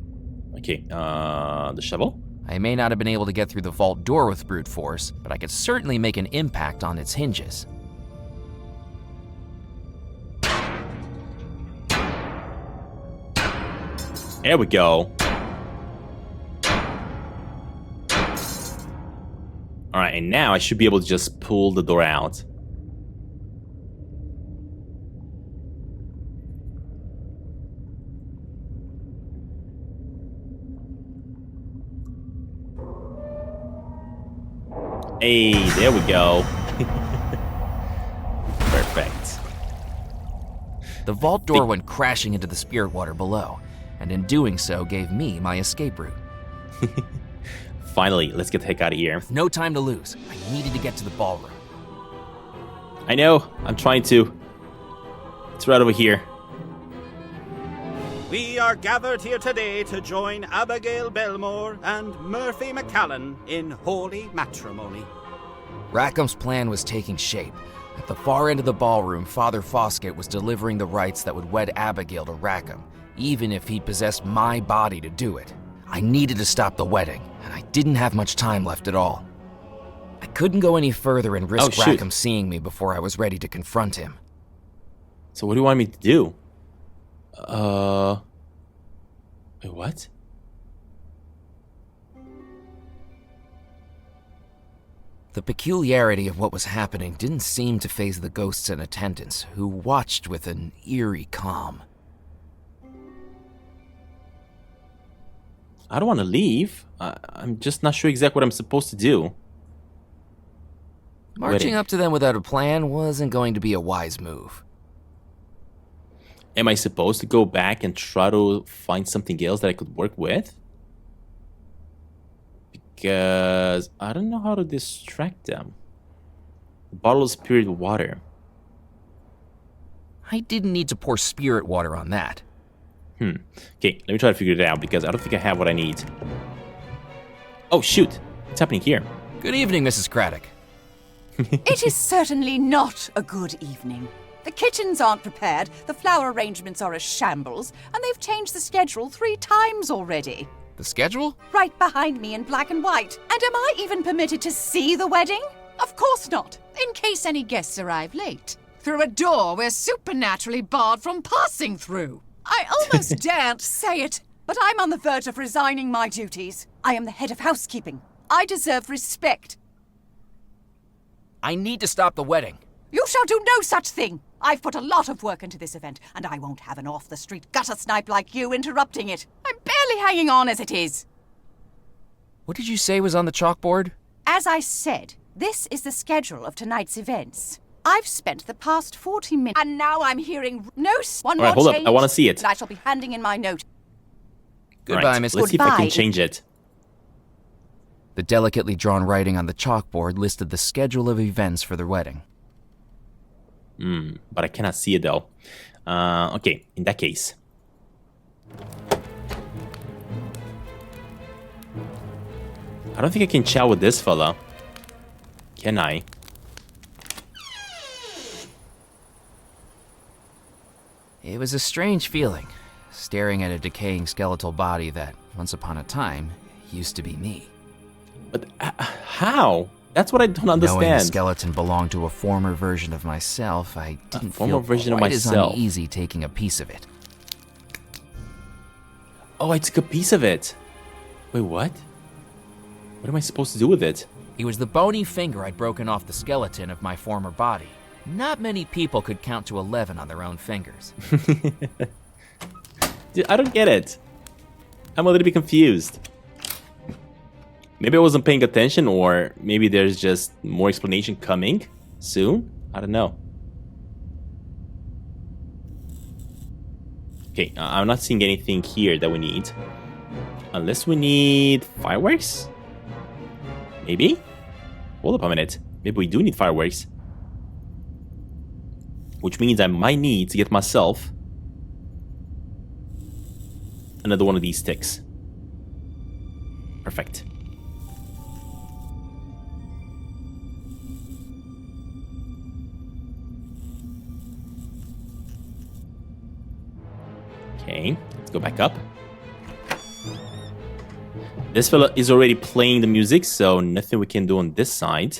Okay, the shovel? I may not have been able to get through the vault door with brute force, but I could certainly make an impact on its hinges. There we go. Alright, and now I should be able to just pull the door out. Hey, there we go. Perfect. The vault door went crashing into the spirit water below, and in doing so gave me my escape route. Finally, let's get the heck out of here. With no time to lose, I needed to get to the ballroom. I know, I'm trying to. It's right over here. We are gathered here today to join Abigail Belmore and Murphy McCallan in holy matrimony. Rackham's plan was taking shape. At the far end of the ballroom, Father Foskett was delivering the rites that would wed Abigail to Rackham, even if he possessed my body to do it. I needed to stop the wedding, and I didn't have much time left at all. I couldn't go any further and risk Rackham seeing me before I was ready to confront him. So what do you want me to do? Wait, what? The peculiarity of what was happening didn't seem to faze the ghosts in attendance, who watched with an eerie calm. I don't want to leave. I'm just not sure exactly what I'm supposed to do. Marching up to them without a plan wasn't going to be a wise move. Am I supposed to go back and try to find something else that I could work with? Because I don't know how to distract them. A bottle of spirit water. I didn't need to pour spirit water on that. Okay, let me try to figure it out because I don't think I have what I need. Oh, shoot. What's happening here? Good evening, Mrs. Craddock. It is certainly not a good evening. The kitchens aren't prepared, the flower arrangements are a shambles, and they've changed the schedule 3 times already. The schedule? Right behind me in black and white. And am I even permitted to see the wedding? Of course not. In case any guests arrive late. Through a door we're supernaturally barred from passing through. I almost daren't say it, but I'm on the verge of resigning my duties. I am the head of housekeeping. I deserve respect. I need to stop the wedding. You shall do no such thing. I've put a lot of work into this event, and I won't have an off-the-street gutter snipe like you interrupting it. I'm barely hanging on as it is. What did you say was on the chalkboard? As I said, this is the schedule of tonight's events. I've spent the past 40 minutes, and now I'm hearing one more hold change. up. I want to see it. And I shall be handing in my note. Goodbye, Miss. Let's see if I can change it. The delicately drawn writing on the chalkboard listed the schedule of events for the wedding. But I cannot see it though. Okay, in that case. I don't think I can chat with this fella. Can I? It was a strange feeling, staring at a decaying skeletal body that, once upon a time, used to be me. But how? That's what I don't understand. Knowing the skeleton belonged to a former version of myself, I didn't feel quite as uneasy taking a piece of it. Oh, I took a piece of it. Wait, what? What am I supposed to do with it? It was the bony finger I'd broken off the skeleton of my former body. Not many people could count to 11 on their own fingers. Dude, I don't get it. I'm a little bit confused. Maybe I wasn't paying attention, or maybe there's just more explanation coming soon. I don't know. Okay, I'm not seeing anything here that we need. Unless we need fireworks? Maybe? Hold up a minute. Maybe we do need fireworks. Which means I might need to get myself another one of these sticks. Perfect. Okay, let's go back up. This fella is already playing the music, so nothing we can do on this side.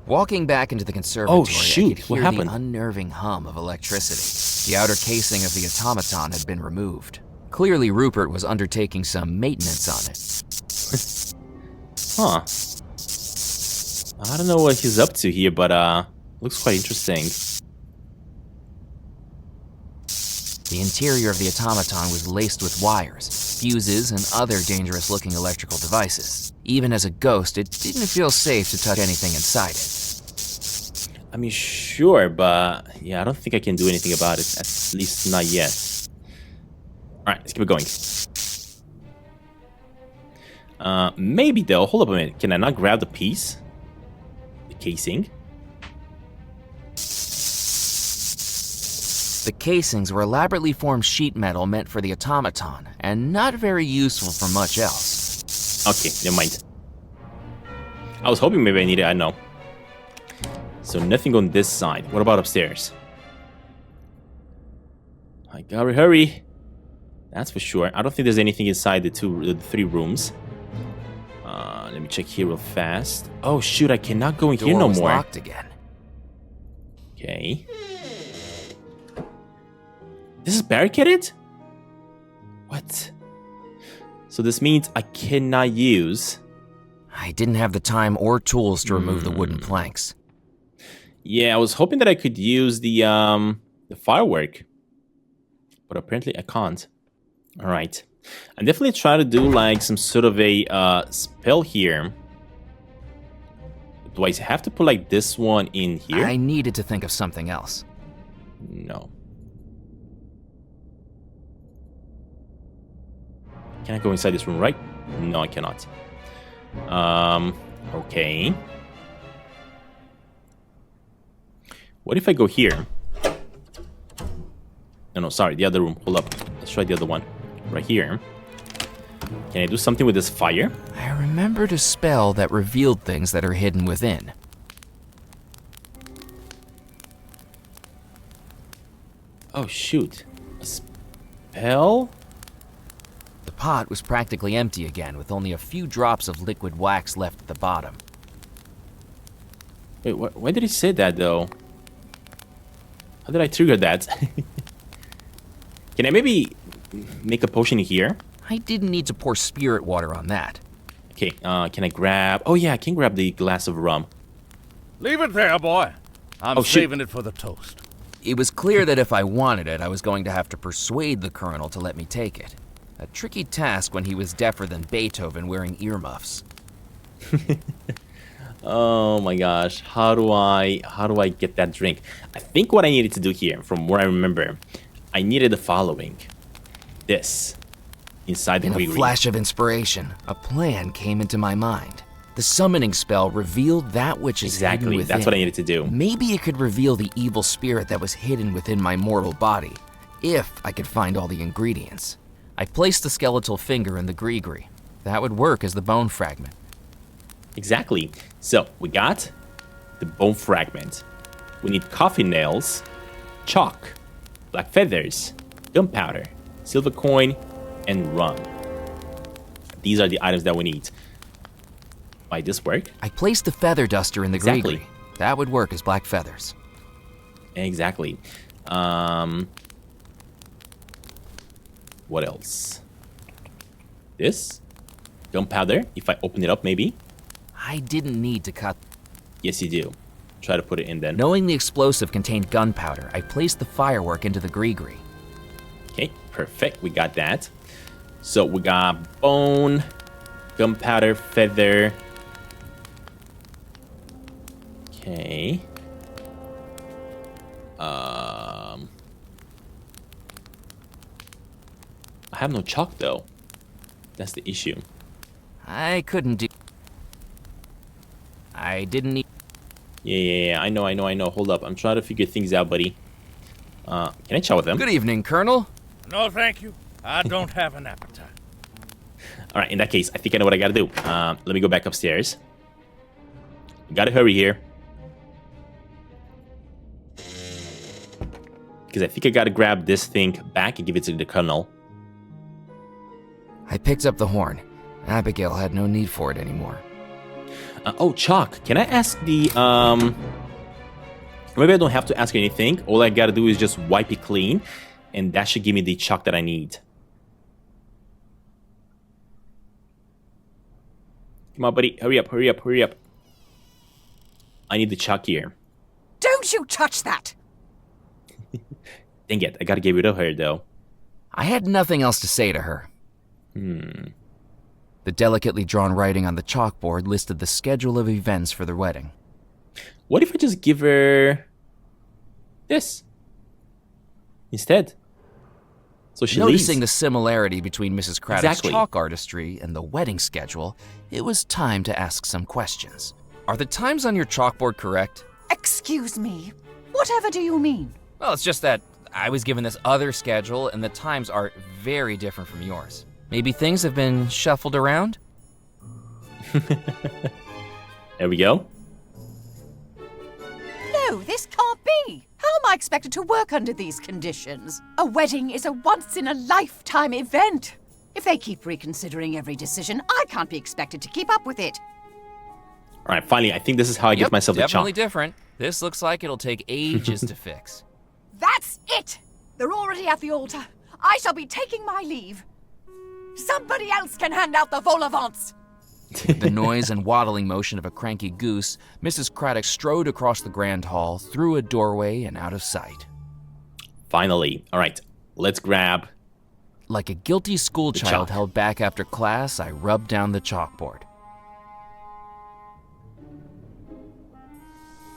Walking back into the conservatory, Oh, shoot. I could What hear happened? the unnerving hum of electricity. The outer casing of the automaton had been removed. Clearly, Rupert was undertaking some maintenance on it. Huh. I don't know what he's up to here, but looks quite interesting. The interior of the automaton was laced with wires, fuses, and other dangerous-looking electrical devices. Even as a ghost, it didn't feel safe to touch anything inside it. I mean, sure, but yeah, I don't think I can do anything about it. At least not yet. Alright, let's keep it going. Maybe though, hold up a minute. Can I not grab the piece? The casing? The casings were elaborately formed sheet metal meant for the automaton, and not very useful for much else. Okay, never mind. I was hoping maybe I needed it, I know. So nothing on this side. What about upstairs? I gotta hurry. That's for sure. I don't think there's anything inside the three rooms. Let me check here real fast. Oh shoot, I cannot go in here no Door was more. locked again. Okay. This is barricaded? What? So this means I cannot use... I didn't have the time or tools to remove the wooden planks. Yeah, I was hoping that I could use the firework. But apparently I can't. Alright. I'm definitely trying to do like some sort of a spell here. Do I have to put like this one in here? I needed to think of something else. No. Can I go inside this room, right? No, I cannot. Okay. What if I go here? No, sorry, the other room. Hold up. Let's try the other one. Right here. Can I do something with this fire? I remembered a spell that revealed things that are hidden within. Oh, shoot. A spell? The pot was practically empty again, with only a few drops of liquid wax left at the bottom. Wait, why did he say that, though? How did I trigger that? Can I maybe make a potion here? I didn't need to pour spirit water on that. Okay, can I grab... Oh, yeah, I can grab the glass of rum. Leave it there, boy. I'm saving it for the toast. It was clear that if I wanted it, I was going to have to persuade the Colonel to let me take it. A tricky task when he was deafer than Beethoven wearing earmuffs. Oh my gosh, how do I get that drink? I think what I needed to do here, from what I remember, I needed the following. This. Inside the In a green. flash of inspiration, a plan came into my mind. The summoning spell revealed that which is hidden Exactly, within. that's what I needed to do. Maybe it could reveal the evil spirit that was hidden within my mortal body, if I could find all the ingredients. I placed the skeletal finger in the gree-gree. That would work as the bone fragment. Exactly. So, we got the bone fragment. We need coffin nails, chalk, black feathers, gunpowder, silver coin, and rum. These are the items that we need. Might this work? I placed the feather duster in the Exactly. gree-gree. That would work as black feathers. Exactly. What else? This? Gunpowder, if I open it up, maybe? I didn't need to cut. Yes, you do. Try to put it in then. Knowing the explosive contained gunpowder, I placed the firework into the gree-gree. Okay, perfect. We got that. So we got bone, gunpowder, feather. Okay. I have no chalk though. That's the issue. I couldn't do. I didn't need. Yeah, I know. Hold up. I'm trying to figure things out, buddy. Can I chat with them? Good evening, Colonel. No, thank you. I don't have an appetite. All right, in that case, I think I know what I gotta do. Let me go back upstairs. Gotta hurry here. because I think I gotta grab this thing back and give it to the colonel. I picked up the horn. Abigail had no need for it anymore. Oh, Chalk, can I ask the, maybe I don't have to ask anything. All I gotta do is just wipe it clean, and that should give me the chalk that I need. Come on, buddy. Hurry up, hurry up, hurry up. I need the chalk here. Don't you touch that! Dang it, I gotta get rid of her, though. I had nothing else to say to her. The delicately drawn writing on the chalkboard listed the schedule of events for the wedding. What if I just give her this instead? So she Noticing leaves. the similarity between Mrs. Craddock's Exactly. chalk artistry and the wedding schedule, it was time to ask some questions. Are the times on your chalkboard correct? Excuse me. Whatever do you mean? Well, it's just that I was given this other schedule and the times are very different from yours. Maybe things have been shuffled around? There we go. No, this can't be. How am I expected to work under these conditions? A wedding is a once-in-a-lifetime event. If they keep reconsidering every decision, I can't be expected to keep up with it. All right, finally, I think this is how I give myself the Definitely chalk. different. This looks like it'll take ages to fix. That's it! They're already at the altar. I shall be taking my leave. Somebody else can hand out the vol au vents. With the noise and waddling motion of a cranky goose, Mrs. Craddock strode across the grand hall, through a doorway, and out of sight. Finally. All right, let's grab. Like a guilty schoolchild chalk. held back after class, I rubbed down the chalkboard.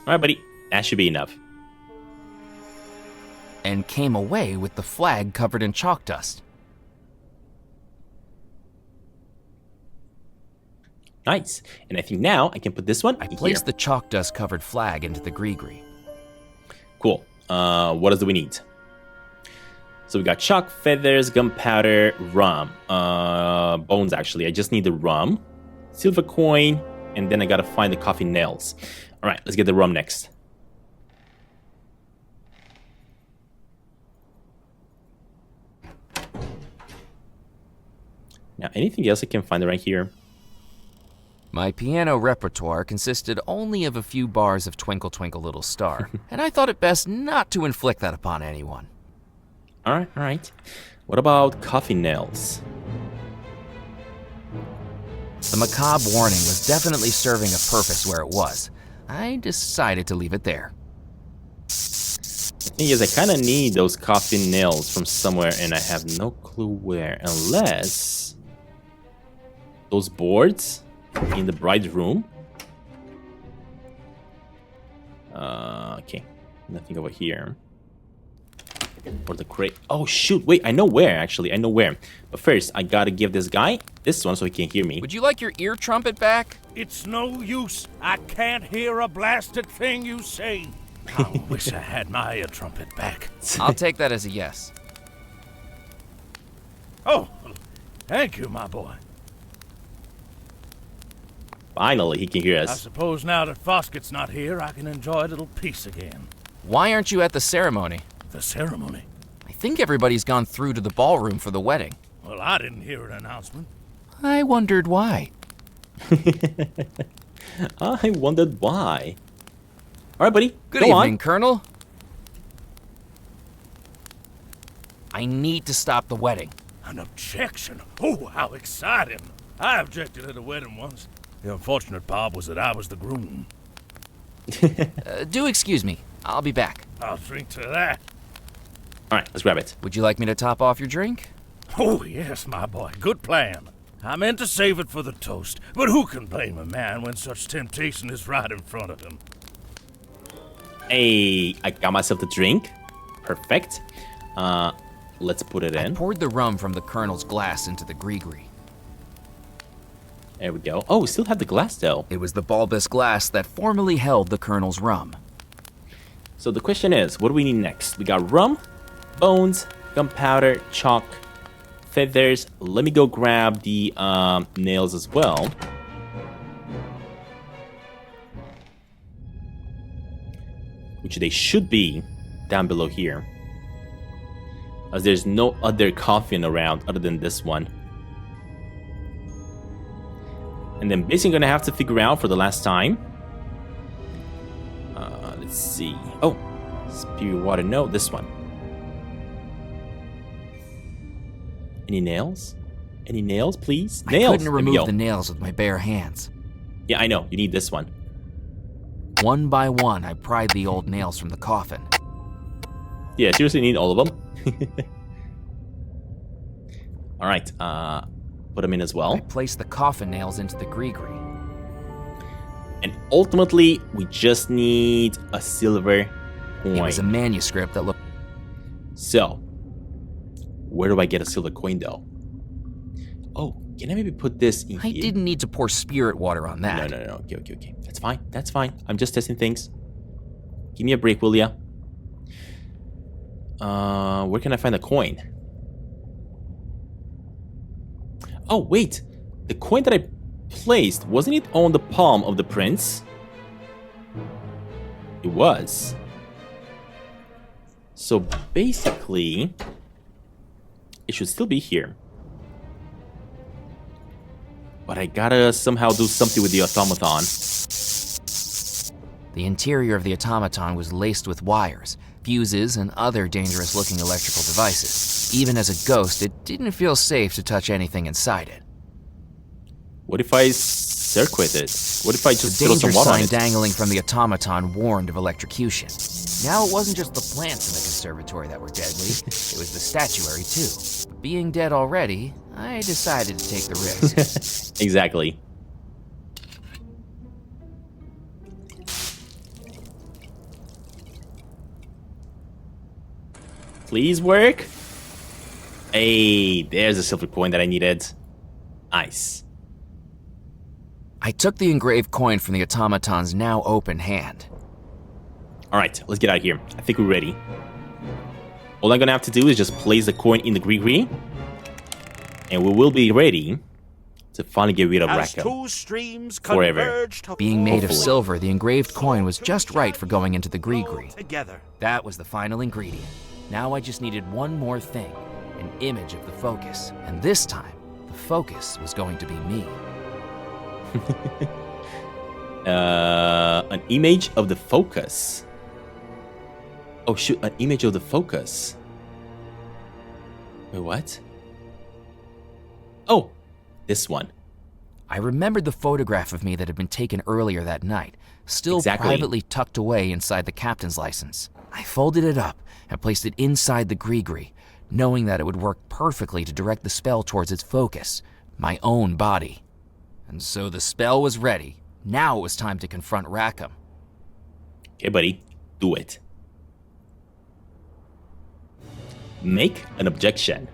All right, buddy. That should be enough. And came away with the flag covered in chalk dust. Nice. And I think now I can put this one I here. placed the chalk dust covered flag into the gree-gree. Cool. What else do we need? So we got chalk, feathers, gunpowder, rum. Bones, actually. I just need the rum, silver coin, and then I gotta find the coffin nails. All right, let's get the rum next. Now, anything else I can find right here? My piano repertoire consisted only of a few bars of Twinkle Twinkle Little Star, and I thought it best not to inflict that upon anyone. All right. What about coffin nails? The macabre warning was definitely serving a purpose where it was. I decided to leave it there. The thing is, I kind of need those coffin nails from somewhere, and I have no clue where, unless those boards in the bride's room. Okay, nothing over here. Or the crate. Oh shoot! Wait, I know where. Actually, I know where. But first, I gotta give this guy this one so he can hear me. Would you like your ear trumpet back? It's no use. I can't hear a blasted thing you say. I wish I had my ear trumpet back. I'll take that as a yes. Oh, thank you, my boy. Finally, he can hear I us. suppose now that Foskett's not here, I can enjoy a little peace again. Why aren't you at the ceremony? The ceremony? I think everybody's gone through to the ballroom for the wedding. Well, I didn't hear an announcement. I wondered why. I wondered why. All right, buddy. Good Go evening, on. Colonel. I need to stop the wedding. An objection? Oh, how exciting! I objected at a wedding once. The unfortunate part was that I was the groom. Do excuse me. I'll be back. I'll drink to that. All right, let's grab it. Would you like me to top off your drink? Oh, yes, my boy. Good plan. I meant to save it for the toast, but who can blame a man when such temptation is right in front of him? Hey, I got myself the drink. Perfect. Let's put it I in. poured the rum from the Colonel's glass into the gree-gree. There we go. Oh, we still have the glass though. It was the bulbous glass that formerly held the Colonel's rum. So the question is, what do we need next? We got rum, bones, gunpowder, chalk, feathers. Let me go grab the nails as well. Which they should be down below here. as there's no other coffin around other than this one. And then basically gonna have to figure out for the last time. Let's see. Oh, spirit water. No, this one. Any nails? Any nails, please? Nails. I couldn't remove the nails with my bare hands. Yeah, I know. You need this one. One by one, I pried the old nails from the coffin. Yeah, seriously, need all of them. All right. Put them in as well. I placed the coffin nails into the gree-gree. And ultimately, we just need a silver coin. It was a manuscript that looked... So, where do I get a silver coin, though? Oh, can I maybe put this in I here? didn't need to pour spirit water on that. No. Okay. That's fine. That's fine. I'm just testing things. Give me a break, will ya? Where can I find the coin? Oh, wait. The coin that I placed, wasn't it on the palm of the prince? It was. So basically, it should still be here. But I gotta somehow do something with the automaton. The interior of the automaton was laced with wires, fuses, and other dangerous-looking electrical devices. Even as a ghost, it didn't feel safe to touch anything inside it. What if I circuit it? What if I just The throw some danger water on sign it? dangling from the automaton warned of electrocution. Now it wasn't just the plants in the conservatory that were deadly, it was the statuary too. But being dead already, I decided to take the risk. Exactly. Please work. Hey, there's a silver coin that I needed. Nice. I took the engraved coin from the automaton's now open hand. Alright, let's get out of here. I think we're ready. All I'm gonna have to do is just place the coin in the gree-gree, and we will be ready to finally get rid of Rackham. Two streams Forever. converge to Being made of Hopefully. silver, the engraved coin was just right for going into the gree-gree. together. That was the final ingredient. Now I just needed one more thing, an image of the focus. And this time, the focus was going to be me. An image of the focus. Oh shoot, an image of the focus. Wait, what? Oh, this one. I remembered the photograph of me that had been taken earlier that night, still Exactly. privately tucked away inside the captain's license. I folded it up and placed it inside the gree-gree, knowing that it would work perfectly to direct the spell towards its focus, my own body. And so the spell was ready. Now it was time to confront Rackham. Okay, buddy, do it. Make an objection.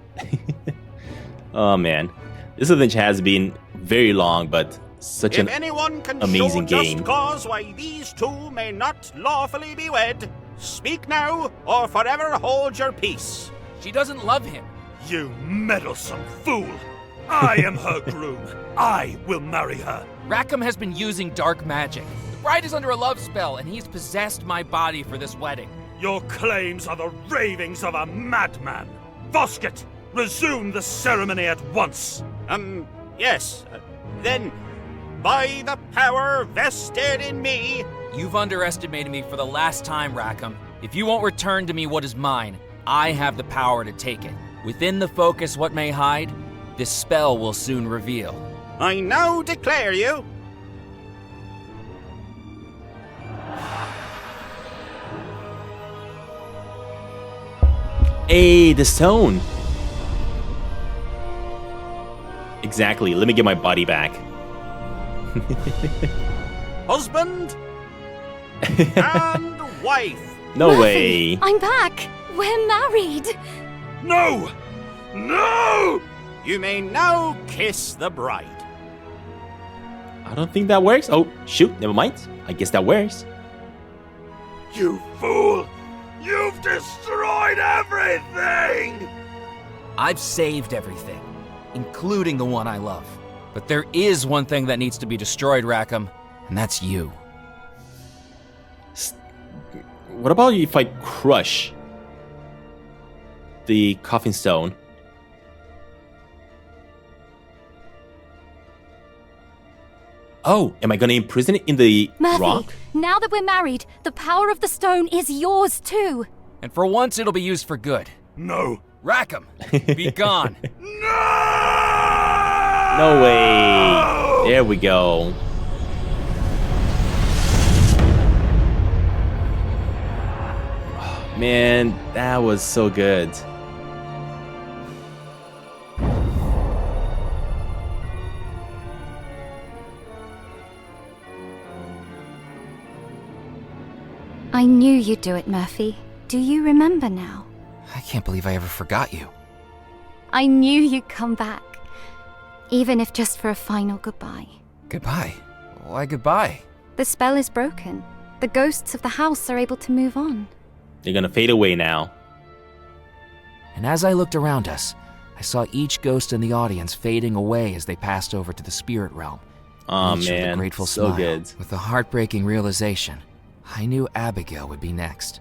Oh man, this adventure has been very long, but such an anyone can amazing show game. just cause why these two may not lawfully be wed, speak now or forever hold your peace. She doesn't love him. You meddlesome fool! I am her groom. I will marry her. Rackham has been using dark magic. The bride is under a love spell, and he's possessed my body for this wedding. Your claims are the ravings of a madman. Vosket, resume the ceremony at once. Yes. Then, by the power vested in me... You've underestimated me for the last time, Rackham. If you won't return to me what is mine, I have the power to take it. Within the focus what may hide, this spell will soon reveal. I now declare you... Hey, the stone. Exactly. Let me get my body back. husband and wife. No Murphy, way. I'm back. We're married. No! No! You may now kiss the bride. I don't think that works. Oh, shoot. Never mind. I guess that works. You fool! You've destroyed everything! I've saved everything, including the one I love. But there is one thing that needs to be destroyed, Rackham, and that's you. What about if I crush the coffin stone. Oh, am I gonna imprison it in the Murphy, rock? now that we're married, the power of the stone is yours too. And for once, it'll be used for good. No. Rackham, be gone. No way. There we go. Oh, man, that was so good. I knew you'd do it, Murphy. Do you remember now? I can't believe I ever forgot you. I knew you'd come back. Even if just for a final goodbye. Goodbye? Why goodbye? The spell is broken. The ghosts of the house are able to move on. They're gonna fade away now. And as I looked around us, I saw each ghost in the audience fading away as they passed over to the spirit realm. Oh Each with a man, grateful so smile, good. with the heartbreaking realization, I knew Abigail would be next.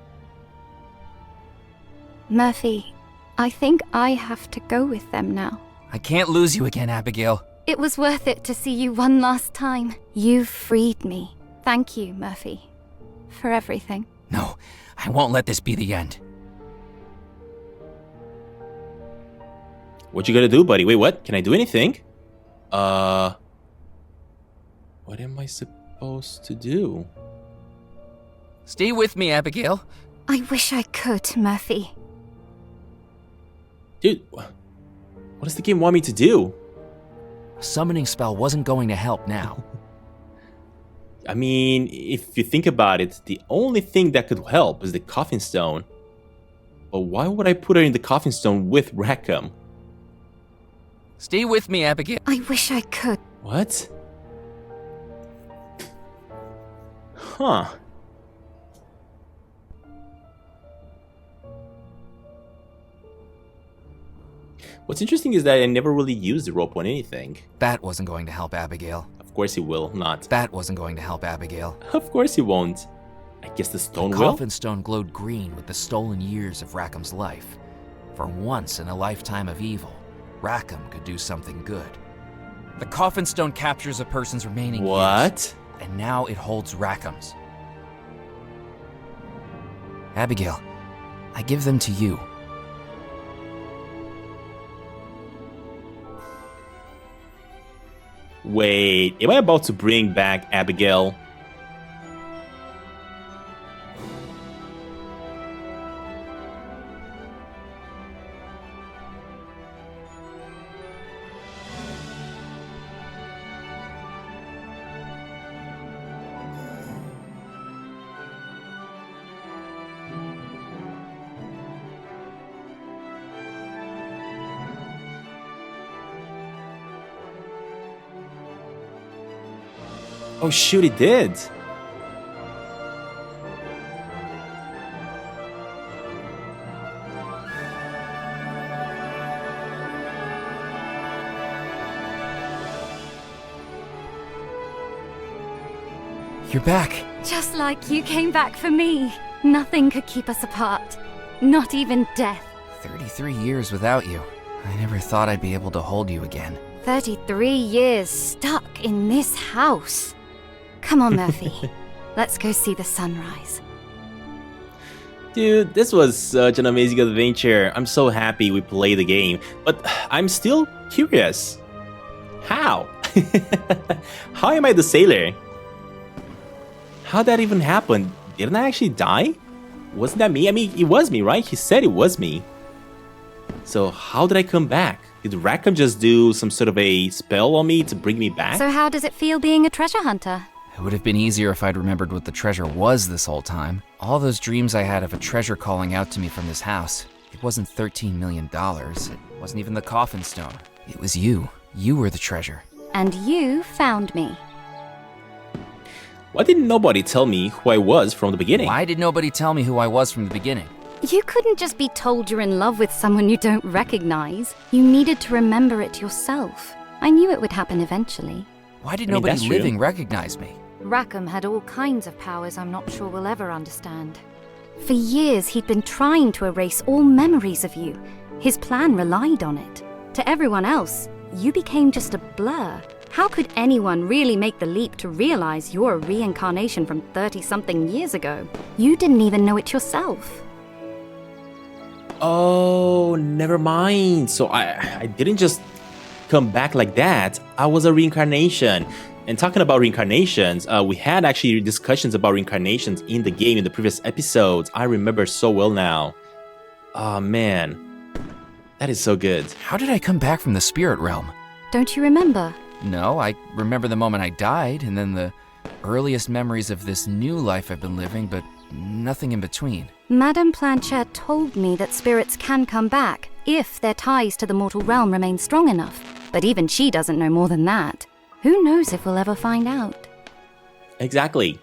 Murphy, I think I have to go with them now. I can't lose you again, Abigail. It was worth it to see you one last time. You've freed me. Thank you, Murphy, for everything. No, I won't let this be the end. What you gonna do, buddy? Wait, what? Can I do anything? What am I supposed to do? Stay with me, Abigail. I wish I could, Murphy. Dude, what does the game want me to do? A summoning spell wasn't going to help now. I mean, if you think about it, the only thing that could help is the coffin stone. But why would I put her in the coffin stone with Rackham? Stay with me, Abigail. I wish I could. What? Huh. What's interesting is that I never really used the rope on anything. That wasn't going to help Abigail. Of course he will not. That wasn't going to help Abigail. Of course he won't. I guess the stone The will? coffin stone glowed green with the stolen years of Rackham's life. For once in a lifetime of evil, Rackham could do something good. The coffin stone captures a person's remaining years, What? and now it holds Rackham's. Abigail, I give them to you. Wait, am I about to bring back Abigail? Oh shoot, it did. You're back. Just like you came back for me. Nothing could keep us apart. Not even death. 33 years without you. I never thought I'd be able to hold you again. 33 years stuck in this house. Come on, Murphy. Let's go see the sunrise. Dude, this was such an amazing adventure. I'm so happy we played the game, but I'm still curious. How? How am I the sailor? How'd that even happen? Didn't I actually die? Wasn't that me? I mean, it was me, right? He said it was me. So how did I come back? Did Rackham just do some sort of a spell on me to bring me back? So how does it feel being a treasure hunter? It would have been easier if I'd remembered what the treasure was this whole time. All those dreams I had of a treasure calling out to me from this house. It wasn't $13 million. It wasn't even the coffin stone. It was you. You were the treasure. And you found me. Why didn't nobody tell me who I was from the beginning? Why did nobody tell me who I was from the beginning? You couldn't just be told you're in love with someone you don't recognize. You needed to remember it yourself. I knew it would happen eventually. Why did nobody that's living true. recognize me? Rackham had all kinds of powers I'm not sure we'll ever understand. For years, he'd been trying to erase all memories of you. His plan relied on it. To everyone else, you became just a blur. How could anyone really make the leap to realize you're a reincarnation from 30-something years ago? You didn't even know it yourself. Oh, never mind. So I didn't just come back like that. I was a reincarnation. And talking about reincarnations, we had actually discussions about reincarnations in the game in the previous episodes. I remember so well now. Oh, man. That is so good. How did I come back from the spirit realm? Don't you remember? No, I remember the moment I died, and then the earliest memories of this new life I've been living, but nothing in between. Madame Planchette told me that spirits can come back if their ties to the mortal realm remain strong enough. But even she doesn't know more than that. Who knows if we'll ever find out? Exactly.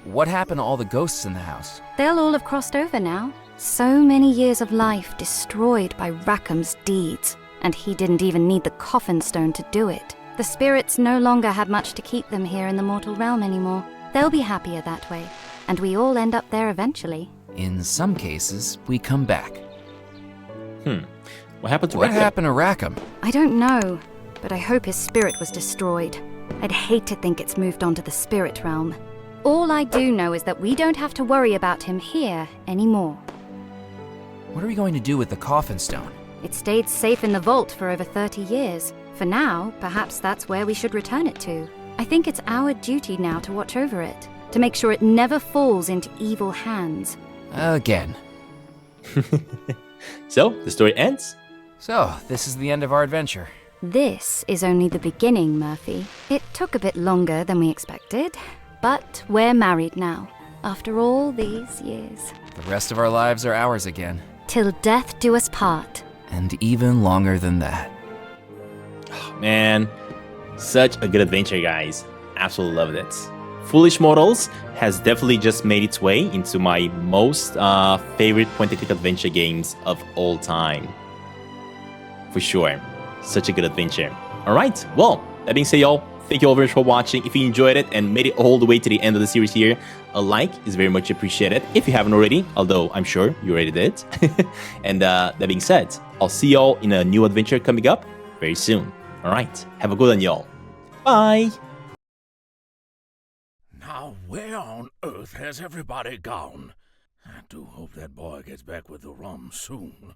What happened to all the ghosts in the house? They'll all have crossed over now. So many years of life destroyed by Rackham's deeds, and he didn't even need the coffin stone to do it. The spirits no longer had much to keep them here in the mortal realm anymore. They'll be happier that way, and we all end up there eventually. In some cases, we come back. What happened to What Rackham? happened to Rackham? I don't know, but I hope his spirit was destroyed. I'd hate to think it's moved on to the spirit realm. All I do know is that we don't have to worry about him here anymore. What are we going to do with the coffin stone? It stayed safe in the vault for over 30 years. For now, perhaps that's where we should return it to. I think it's our duty now to watch over it, to make sure it never falls into evil hands. Again. So, the story ends? So, this is the end of our adventure. This is only the beginning, Murphy. It took a bit longer than we expected, but we're married now, after all these years. The rest of our lives are ours again. Till death do us part. And even longer than that. Man, such a good adventure, guys. Absolutely loved it. Foolish Mortals has definitely just made its way into my most favorite point-and-click adventure games of all time. For sure. Such a good adventure. Alright, well, that being said, y'all, thank you all very much for watching. If you enjoyed it and made it all the way to the end of the series here, a like is very much appreciated if you haven't already, although I'm sure you already did. And that being said, I'll see y'all in a new adventure coming up very soon. Alright, have a good one, y'all. Bye! Now, where on earth has everybody gone? I do hope that boy gets back with the rum soon.